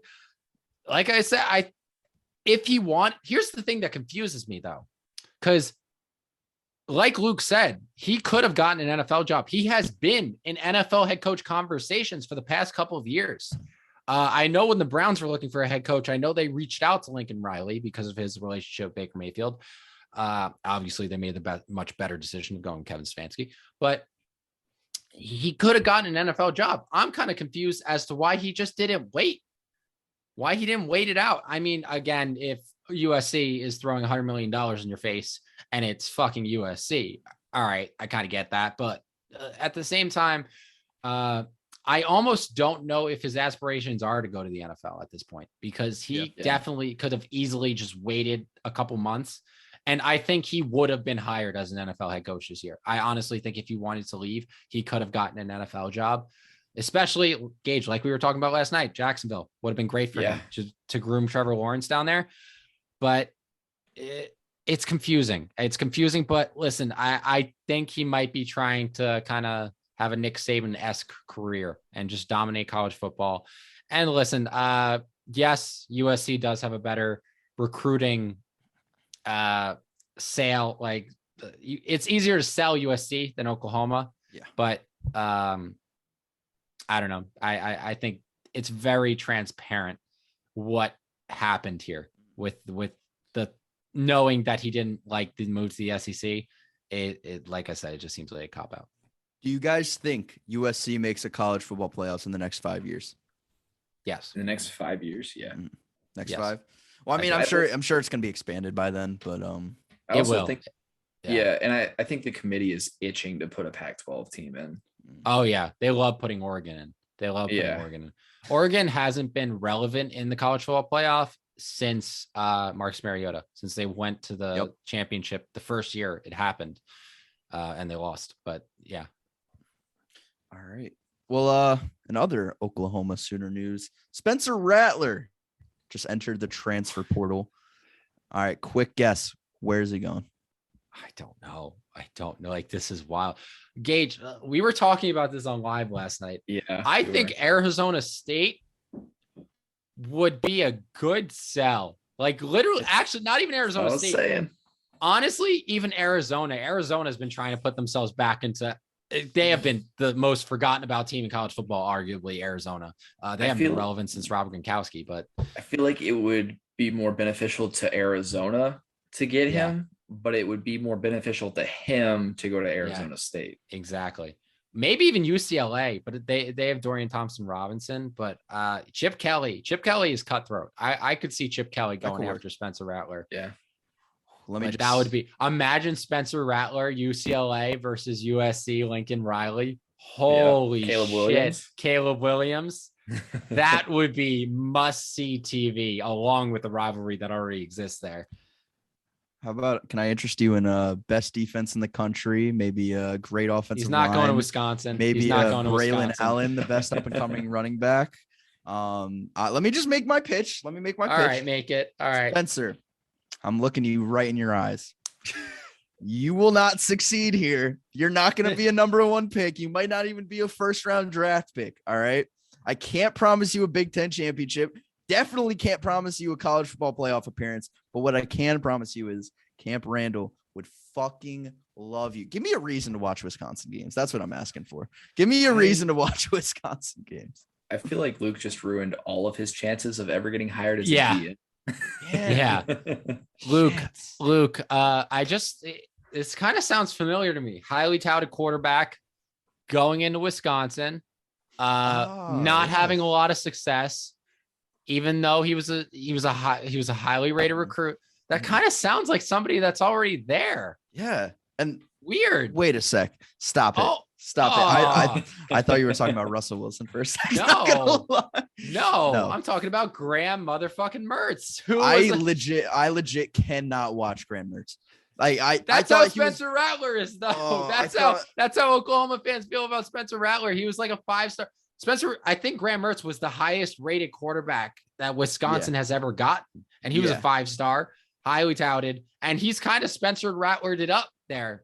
Like I said, here's the thing that confuses me though, because like Luke said, he could have gotten an NFL job. He has been in NFL head coach conversations for the past couple of years. I know when the Browns were looking for a head coach, I know they reached out to Lincoln Riley because of his relationship with Baker Mayfield. Obviously, they made the much better decision of going Kevin Stefanski, but he could have gotten an NFL job. I'm kind of confused as to why he just didn't wait. Why he didn't wait it out. I mean, again, if USC is throwing $100 million in your face and it's fucking USC, all right, I kind of get that. But at the same time, I almost don't know if his aspirations are to go to the NFL at this point, because he definitely could have easily just waited a couple months. And I think he would have been hired as an NFL head coach this year. I honestly think if he wanted to leave, he could have gotten an NFL job. Especially Gage, like we were talking about last night, Jacksonville would have been great for him to groom Trevor Lawrence down there. But it's confusing. It's confusing. But listen, I think he might be trying to kind of have a Nick Saban-esque career and just dominate college football. And listen, yes, USC does have a better recruiting sale. Like, it's easier to sell USC than Oklahoma. Yeah. But I don't know. I think it's very transparent what happened here with the knowing that he didn't like the move to the SEC. It like I said, it just seems like a cop out.
Do you guys think USC makes a college football playoffs in the next 5 years?
Yes.
In the next 5 years, yeah.
Next 5. Well, I mean, I'm sure it's going to be expanded by then, but
I also think and I think the committee is itching to put a Pac-12 team in.
Oh yeah, they love putting Oregon in. They love putting Oregon in. Oregon hasn't been relevant in the college football playoff since Marcus Mariota, since they went to the championship the first year it happened. and they lost. But yeah.
All right. Well, in other Oklahoma Sooner news, Spencer Rattler just entered the transfer portal. All right, quick guess. Where's he going?
I don't know. Like, this is wild. Gage, we were talking about this on live last night.
Yeah.
I think Arizona State would be a good sell. Like, literally, actually, not even Arizona State.
Saying.
Honestly, even Arizona has been trying to put themselves back into. They have been the most forgotten about team in college football, arguably Arizona. They haven't been relevant since Robert Gronkowski, but
I feel like it would be more beneficial to Arizona to get him, but it would be more beneficial to him to go to Arizona State.
Exactly. Maybe even UCLA, but they have Dorian Thompson-Robinson, but Chip Kelly is cutthroat. I could see Chip Kelly going after Spencer Rattler.
Yeah.
That would be, imagine Spencer Rattler, UCLA versus USC, Lincoln Riley. Holy shit. Caleb Williams. That would be must-see TV, along with the rivalry that already exists there.
How about, can I interest you in best defense in the country? Maybe a great offensive
He's not
line.
going to Wisconsin.
Maybe
He's not going to
Braylon
Wisconsin.
Allen, the best up-and-coming running back. Let me just make my pitch. All
right, make it. All right.
Spencer, I'm looking you right in your eyes. You will not succeed here. You're not going to be a number one pick. You might not even be a first-round draft pick, all right? I can't promise you a Big Ten championship. Definitely can't promise you a college football playoff appearance. But what I can promise you is Camp Randall would fucking love you. Give me a reason to watch Wisconsin games. That's what I'm asking for. Give me a reason to watch Wisconsin games.
I feel like Luke just ruined all of his chances of ever getting hired as a GM.
Yeah. Luke, this kind of sounds familiar to me. Highly touted quarterback going into Wisconsin, not having a lot of success, even though he was a highly rated recruit. That kind of sounds like somebody that's already there.
Yeah. And
weird.
Wait a sec. Stop it. Stop it. I thought you were talking about Russell Wilson for a second.
No, I'm talking about Graham motherfucking Mertz.
I legit cannot watch Graham Mertz.
That's how Spencer Rattler is, though. That's how Oklahoma fans feel about Spencer Rattler. He was like a 5-star. I think Graham Mertz was the highest rated quarterback that Wisconsin has ever gotten. And he was a 5-star, highly touted. And he's kind of Spencer Rattlered it up there.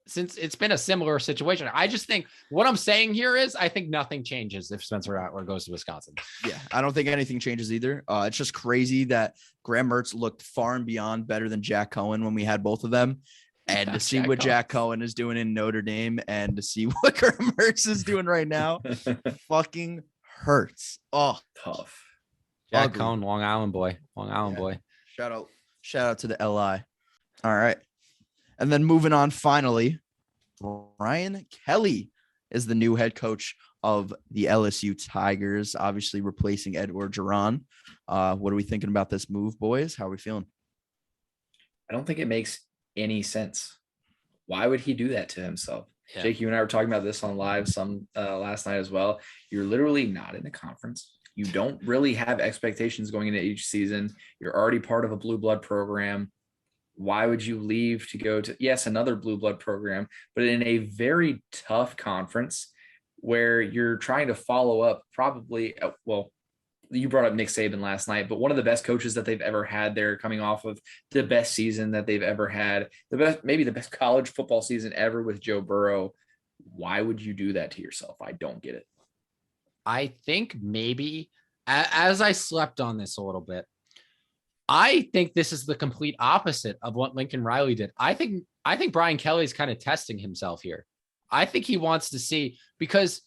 Since it's been a similar situation. I just think what I'm saying here is I think nothing changes if Spencer Rattler goes to Wisconsin.
Yeah, I don't think anything changes either. It's just crazy that Graham Mertz looked far and beyond better than Jack Cohen when we had both of them. And to see what Jack Cohen is doing in Notre Dame and to see what Graham Mertz is doing right now fucking hurts. Oh,
tough.
Jack Cohen, Long Island boy.
Shout out to the LI. All right. And then moving on, finally, Brian Kelly is the new head coach of the LSU Tigers, obviously replacing Edward Geron. What are we thinking about this move, boys? How are we feeling?
I don't think it makes any sense. Why would he do that to himself? Yeah. Jake, you and I were talking about this on live last night as well. You're literally not in a conference. You don't really have expectations going into each season. You're already part of a blue blood program. Why would you leave to go to, yes, another blue blood program, but in a very tough conference where you're trying to follow up probably, well, you brought up Nick Saban last night, but one of the best coaches that they've ever had there, coming off of the best season that they've ever had, maybe the best college football season ever with Joe Burrow. Why would you do that to yourself? I don't get it.
I think maybe as I slept on this a little bit, I think this is the complete opposite of what Lincoln Riley did. I think Brian Kelly's kind of testing himself here. I think he wants to see, because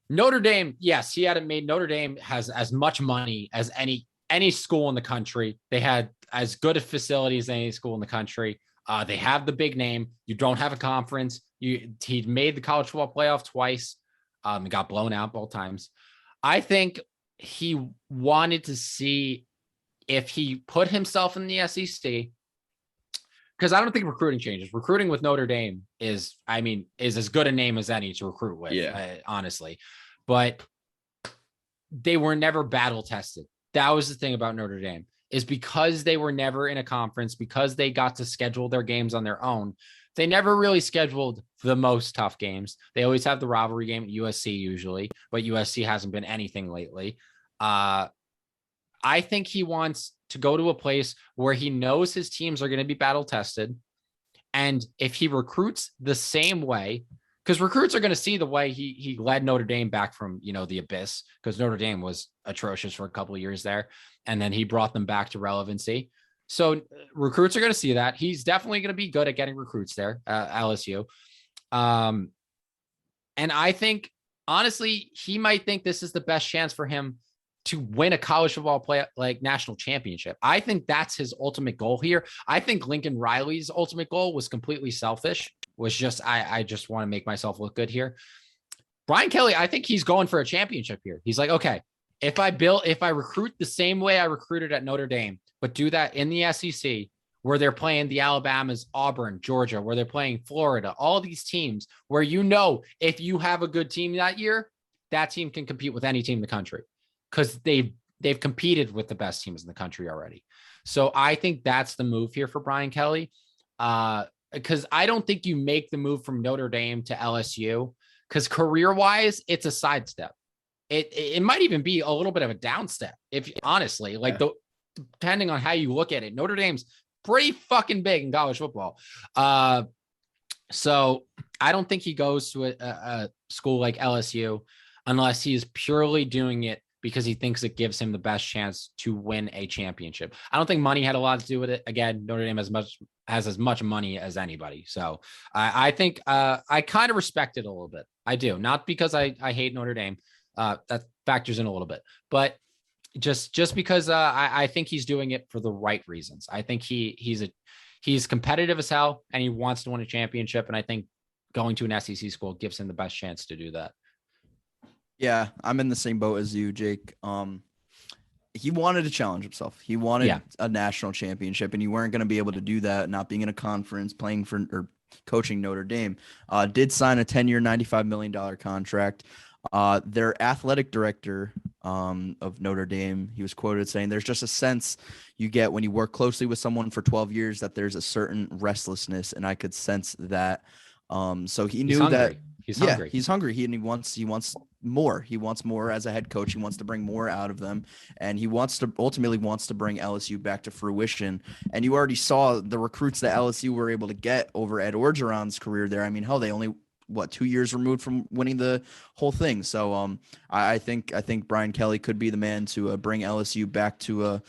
Notre Dame, yes, he hadn't made. Notre Dame has as much money as any school in the country. They had as good a facility as any school in the country. They have the big name. You don't have a conference. He made the college football playoff twice. And got blown out both times. I think he wanted to see if he put himself in the SEC, because I don't think recruiting changes. Recruiting with Notre Dame is as good a name as any to recruit with, honestly. But they were never battle tested. That was the thing about Notre Dame, is because they were never in a conference, because they got to schedule their games on their own. They never really scheduled the most tough games. They always have the rivalry game at USC usually, but USC hasn't been anything lately. I think he wants to go to a place where he knows his teams are going to be battle tested. And if he recruits the same way, because recruits are going to see the way he led Notre Dame back from, the abyss, because Notre Dame was atrocious for a couple of years there. And then he brought them back to relevancy. So recruits are going to see that. He's definitely going to be good at getting recruits there at LSU. And I think, honestly, he might think this is the best chance for him to win a college football national championship. I think that's his ultimate goal here. I think Lincoln Riley's ultimate goal was completely selfish, was just, I just want to make myself look good here. Brian Kelly, I think he's going for a championship here. He's like, okay, if I recruit the same way I recruited at Notre Dame, but do that in the SEC, where they're playing the Alabamas, Auburn, Georgia, where they're playing Florida, all these teams where if you have a good team that year, that team can compete with any team in the country, because they've competed with the best teams in the country already. So I think that's the move here for Brian Kelly, because I don't think you make the move from Notre Dame to LSU, because career-wise, it's a sidestep. It might even be a little bit of a downstep, if honestly, depending on how you look at it. Notre Dame's pretty fucking big in college football. So I don't think he goes to a school like LSU unless he is purely doing it because he thinks it gives him the best chance to win a championship. I don't think money had a lot to do with it. Again, Notre Dame has as much money as anybody. So I think I kind of respect it a little bit. I do. Not because I hate Notre Dame. That factors in a little bit, but just because I think he's doing it for the right reasons. I think he's competitive as hell and he wants to win a championship. And I think going to an SEC school gives him the best chance to do that.
Yeah, I'm in the same boat as you, Jake. He wanted to challenge himself. He wanted a national championship, and you weren't going to be able to do that not being in a conference, playing for or coaching Notre Dame. Did sign a 10-year, $95 million contract. Their athletic director of Notre Dame, he was quoted saying, "There's just a sense you get when you work closely with someone for 12 years that there's a certain restlessness," and I could sense that. So he knew that he's hungry. He's hungry. He wants more. He wants more as a head coach. He wants to bring more out of them, and he ultimately wants to bring LSU back to fruition. And you already saw the recruits that LSU were able to get over Ed Orgeron's career there. I mean, hell, they only 2 years removed from winning the whole thing. So I think Brian Kelly could be the man to bring LSU back to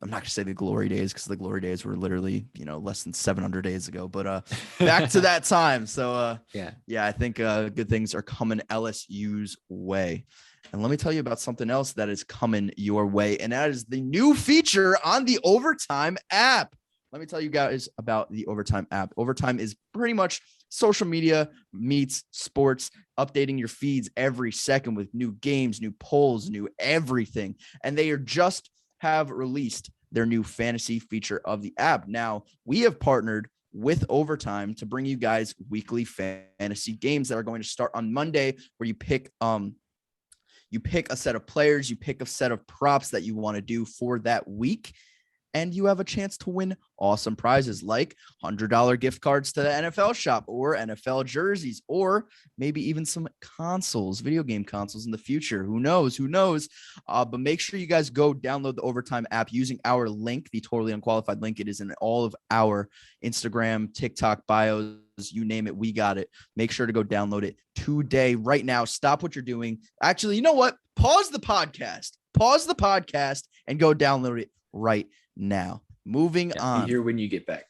I'm not gonna say the glory days, because the glory days were literally, less than 700 days ago, but back to that time. So I think good things are coming LSU's way. And let me tell you about something else that is coming your way, and that is the new feature on the Overtime app. Let me tell you guys about the Overtime app. Overtime is pretty much social media meets sports, updating your feeds every second with new games, new polls, new everything. And they just have released their new fantasy feature of the app. Now, we have partnered with Overtime to bring you guys weekly fantasy games that are going to start on Monday, where you pick a set of players, you pick a set of props that you want to do for that week, and you have a chance to win awesome prizes like $100 gift cards to the NFL shop, or NFL jerseys, or maybe even some consoles, video game consoles in the future. Who knows? But make sure you guys go download the Overtime app using our link, the Totally Unqualified link. It is in all of our Instagram, TikTok bios. You name it, we got it. Make sure to go download it today, right now. Stop what you're doing. Actually, you know what? Pause the podcast, and go download it right now. Moving on.
Be here when you get back.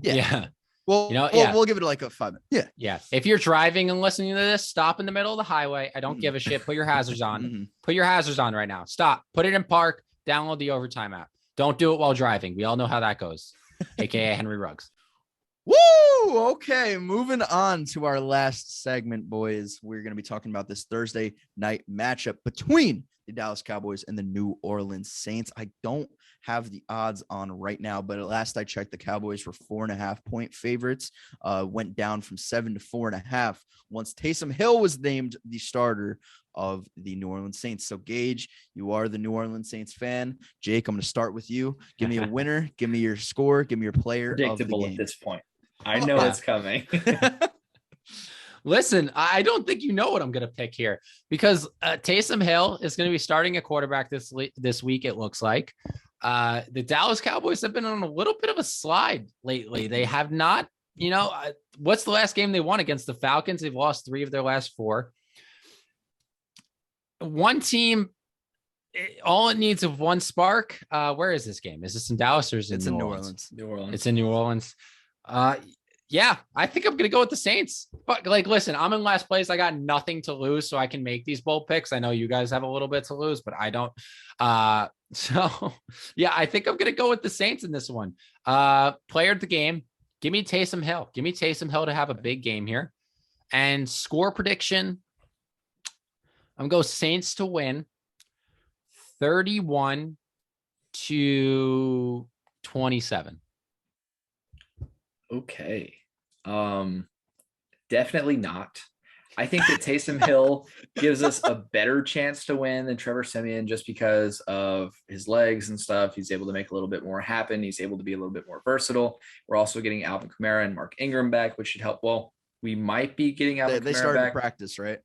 Yeah. Well, we'll give it like a 5 minutes.
Yeah. If you're driving and listening to this, stop in the middle of the highway. I don't give a shit. Put your hazards on. Put your hazards on right now. Stop. Put it in park. Download the Overtime app. Don't do it while driving. We all know how that goes. AKA Henry Ruggs.
Woo! Okay, moving on to our last segment, boys. We're going to be talking about this Thursday night matchup between the Dallas Cowboys and the New Orleans Saints. I don't have the odds on right now, but at last I checked, the Cowboys were 4.5-point favorites, went down from 7 to 4.5 once Taysom Hill was named the starter of the New Orleans Saints. So Gage, you are the New Orleans Saints fan. Jake, I'm going to start with you. Give me a winner. Give me your score. Give me your player of the game.
Predictable at this point. I know it's coming.
Listen, I don't think you know what I'm going to pick here because Taysom Hill is going to be starting a quarterback this week, it looks like. The Dallas Cowboys have been on a little bit of a slide lately. They have not, what's the last game they won against the Falcons? They've lost 3 of their last 4. One team, all it needs of one spark. Where is this game? Is this in Dallas or is it in New Orleans?
New Orleans.
It's in New Orleans. Yeah, I think I'm going to go with the Saints. But listen, I'm in last place. I got nothing to lose, so I can make these bold picks. I know you guys have a little bit to lose, but I don't. So, yeah, I think I'm going to go with the Saints in this one. Player of the game, give me Taysom Hill. Give me Taysom Hill to have a big game here. And score prediction, I'm going to go Saints to win 31-27.
Okay. Definitely not. I think that Taysom Hill gives us a better chance to win than Trevor Siemian just because of his legs and stuff. He's able to make a little bit more happen. He's able to be a little bit more versatile. We're also getting Alvin Kamara and Mark Ingram back, which should help. Well, we might be getting Alvin Kamara
They started
back.
practice, right?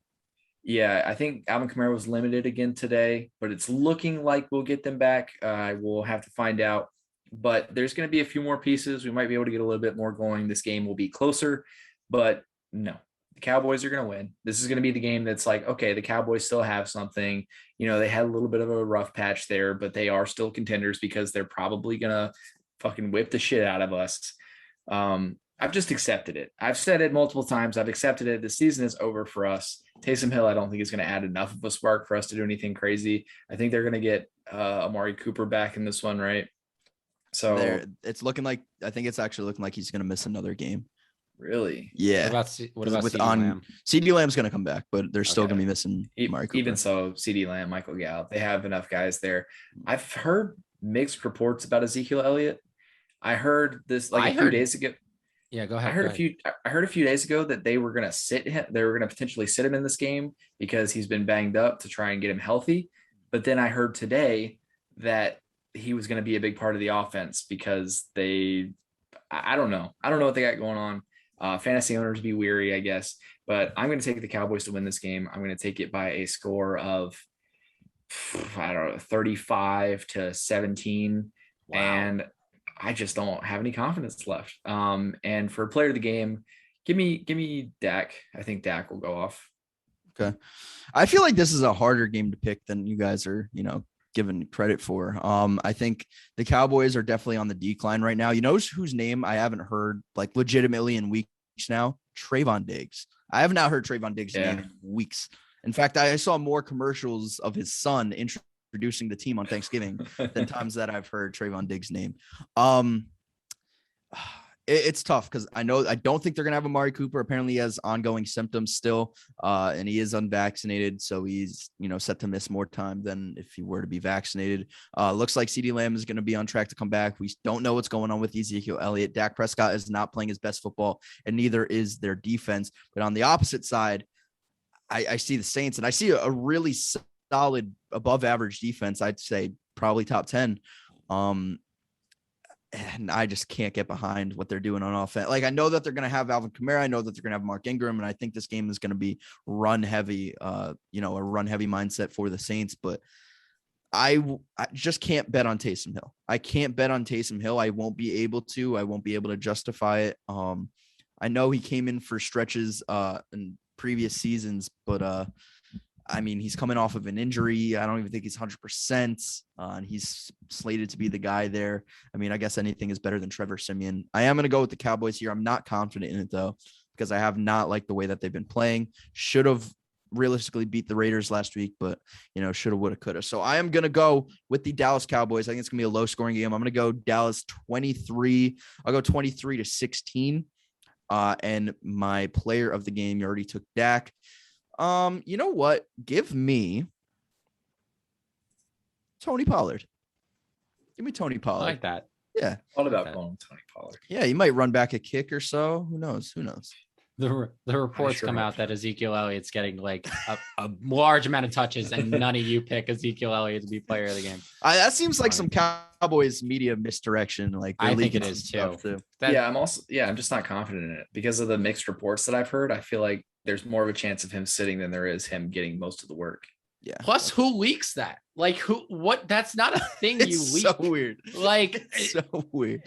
Yeah, I think Alvin Kamara was limited again today, but it's looking like we'll get them back. We'll have to find out. But there's going to be a few more pieces. We might be able to get a little bit more going. This game will be closer, but no, the Cowboys are going to win. This is going to be the game that's like, okay, the Cowboys still have something. They had a little bit of a rough patch there, but they are still contenders because they're probably going to fucking whip the shit out of us. I've just accepted it. I've said it multiple times. I've accepted it. The season is over for us. Taysom Hill, I don't think is going to add enough of a spark for us to do anything crazy. I think they're going to get Amari Cooper back in this one, right? So
it's looking like, I think it's actually looking like he's going to miss another game.
Really?
Yeah.
What about CeeDee Lamb?
CeeDee Lamb's going to come back, but they're still going to be missing Amari Cooper.
Even so, CeeDee Lamb, Michael Gallup, they have enough guys there. I've heard mixed reports about Ezekiel Elliott. I heard this a few days ago.
Yeah, go ahead.
I heard a few days ago that they were going to sit him. They were going to potentially sit him in this game because he's been banged up to try and get him healthy. But then I heard today that he was going to be a big part of the offense because I don't know. I don't know what they got going on. Fantasy owners be weary, I guess. But I'm going to take the Cowboys to win this game. I'm going to take it by a score of, 35-17. Wow. And I just don't have any confidence left. And for player of the game, give me Dak. I think Dak will go off.
Okay. I feel like this is a harder game to pick than you guys are, given credit for. I think the Cowboys are definitely on the decline right now. You know whose name I haven't heard like legitimately in weeks now? Trayvon Diggs. I have not heard Trayvon Diggs' name in weeks. In fact, I saw more commercials of his son introducing the team on Thanksgiving than times that I've heard Trayvon Diggs' name. It's tough because I don't think they're going to have Amari Cooper. Apparently he has ongoing symptoms still, and he is unvaccinated. So he's, set to miss more time than if he were to be vaccinated. Looks like CeeDee Lamb is going to be on track to come back. We don't know what's going on with Ezekiel Elliott. Dak Prescott is not playing his best football, and neither is their defense. But on the opposite side, I see the Saints, and I see a really solid above average defense. I'd say probably top 10. And I just can't get behind what they're doing on offense. Like, I know that they're going to have Alvin Kamara. I know that they're going to have Mark Ingram. And I think this game is going to be run heavy, a run heavy mindset for the Saints. But I just can't bet on Taysom Hill. I can't bet on Taysom Hill. I won't be able to justify it. I know he came in for stretches in previous seasons, but he's coming off of an injury. I don't even think he's 100%. And he's slated to be the guy there. I guess anything is better than Trevor Siemian. I am going to go with the Cowboys here. I'm not confident in it, though, because I have not liked the way that they've been playing. Should have realistically beat the Raiders last week, but, should have, would have, could have. So I am going to go with the Dallas Cowboys. I think it's going to be a low-scoring game. I'm going to go Dallas 23. I'll go 23-16. And my player of the game, you already took Dak. You know what? Give me Tony Pollard. Give me Tony Pollard.
I like that.
Yeah.
What about going Tony Pollard?
Yeah, you might run back a kick or so. Who knows?
The reports come out that Ezekiel Elliott's getting like a large amount of touches, and none of you pick Ezekiel Elliott to be player of the game.
That seems like some Cowboys media misdirection. Like
I think it is too.
I'm just not confident in it because of the mixed reports that I've heard. I feel like there's more of a chance of him sitting than there is him getting most of the work.
Yeah.
Plus, who leaks that? Like, what? That's not a thing you leak.
So weird.
Like,
so weird.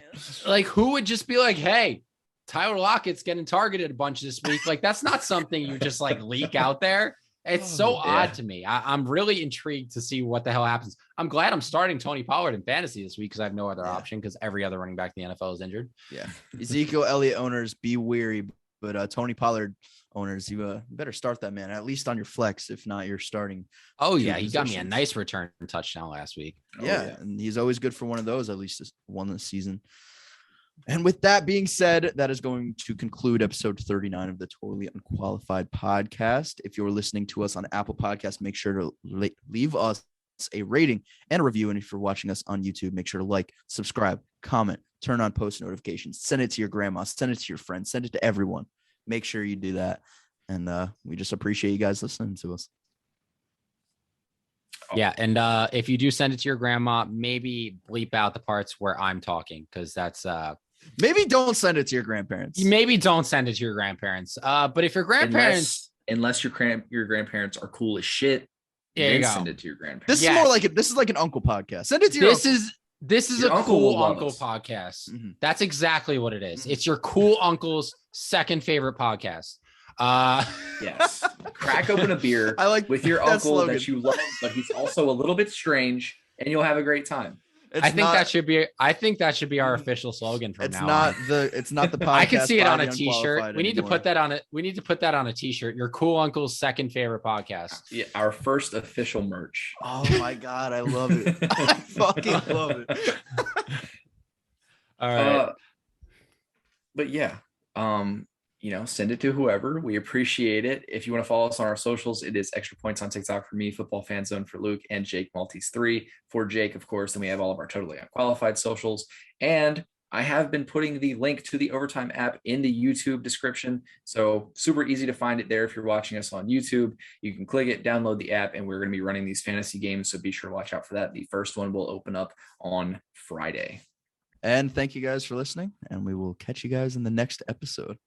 Like, who would just be like, hey, Tyler Lockett's getting targeted a bunch this week. Like, that's not something you just like leak out there. It's odd to me. I'm really intrigued to see what the hell happens. I'm glad I'm starting Tony Pollard in fantasy this week because I have no other option because every other running back in the NFL is injured.
Yeah. Ezekiel Elliott owners, be weary. But Tony Pollard owners, you better start that man, at least on your flex, if not you're starting.
Oh, yeah. He got me a nice return touchdown last week.
Yeah. And he's always good for one of those, at least one this season. And with that being said, that is going to conclude episode 39 of the Totally Unqualified podcast. If you're listening to us on Apple Podcasts, make sure to leave us a rating and a review. And if you're watching us on YouTube, make sure to like, subscribe, comment, turn on post notifications, send it to your grandma, send it to your friends, send it to everyone. Make sure you do that. And we just appreciate you guys listening to us.
Yeah. And if you do send it to your grandma, maybe bleep out the parts where I'm talking, because that's
maybe don't send it to your grandparents.
Maybe don't send it to your grandparents. But if your grandparents,
unless your grandparents are cool as shit, then send it to your grandparents.
This is more like this is like an uncle podcast. Send it to your uncle.
This is your a cool uncle podcast. Mm-hmm. That's exactly what it is. Mm-hmm. It's your cool uncle's second favorite podcast.
Yes. Crack open a beer with your uncle that you love, but he's also a little bit strange, and you'll have a great time.
I think that should be our official slogan from now on.
It's not the podcast.
I can see it on a t-shirt. We need to put that on it. We need to put that on a t-shirt. Your cool uncle's second favorite podcast.
Yeah, our first official merch.
Oh my God, I love it. I fucking love it.
All right.
But yeah, send it to whoever. We appreciate it. If you want to follow us on our socials, it is Extra Points on TikTok for me, Football Fan Zone for Luke, and Jake Maltese 3 for Jake, of course. Then we have all of our Totally Unqualified socials. And I have been putting the link to the Overtime app in the YouTube description. So super easy to find it there. If you're watching us on YouTube, you can click it, download the app, and we're going to be running these fantasy games. So be sure to watch out for that. The first one will open up on Friday.
And thank you guys for listening. And we will catch you guys in the next episode.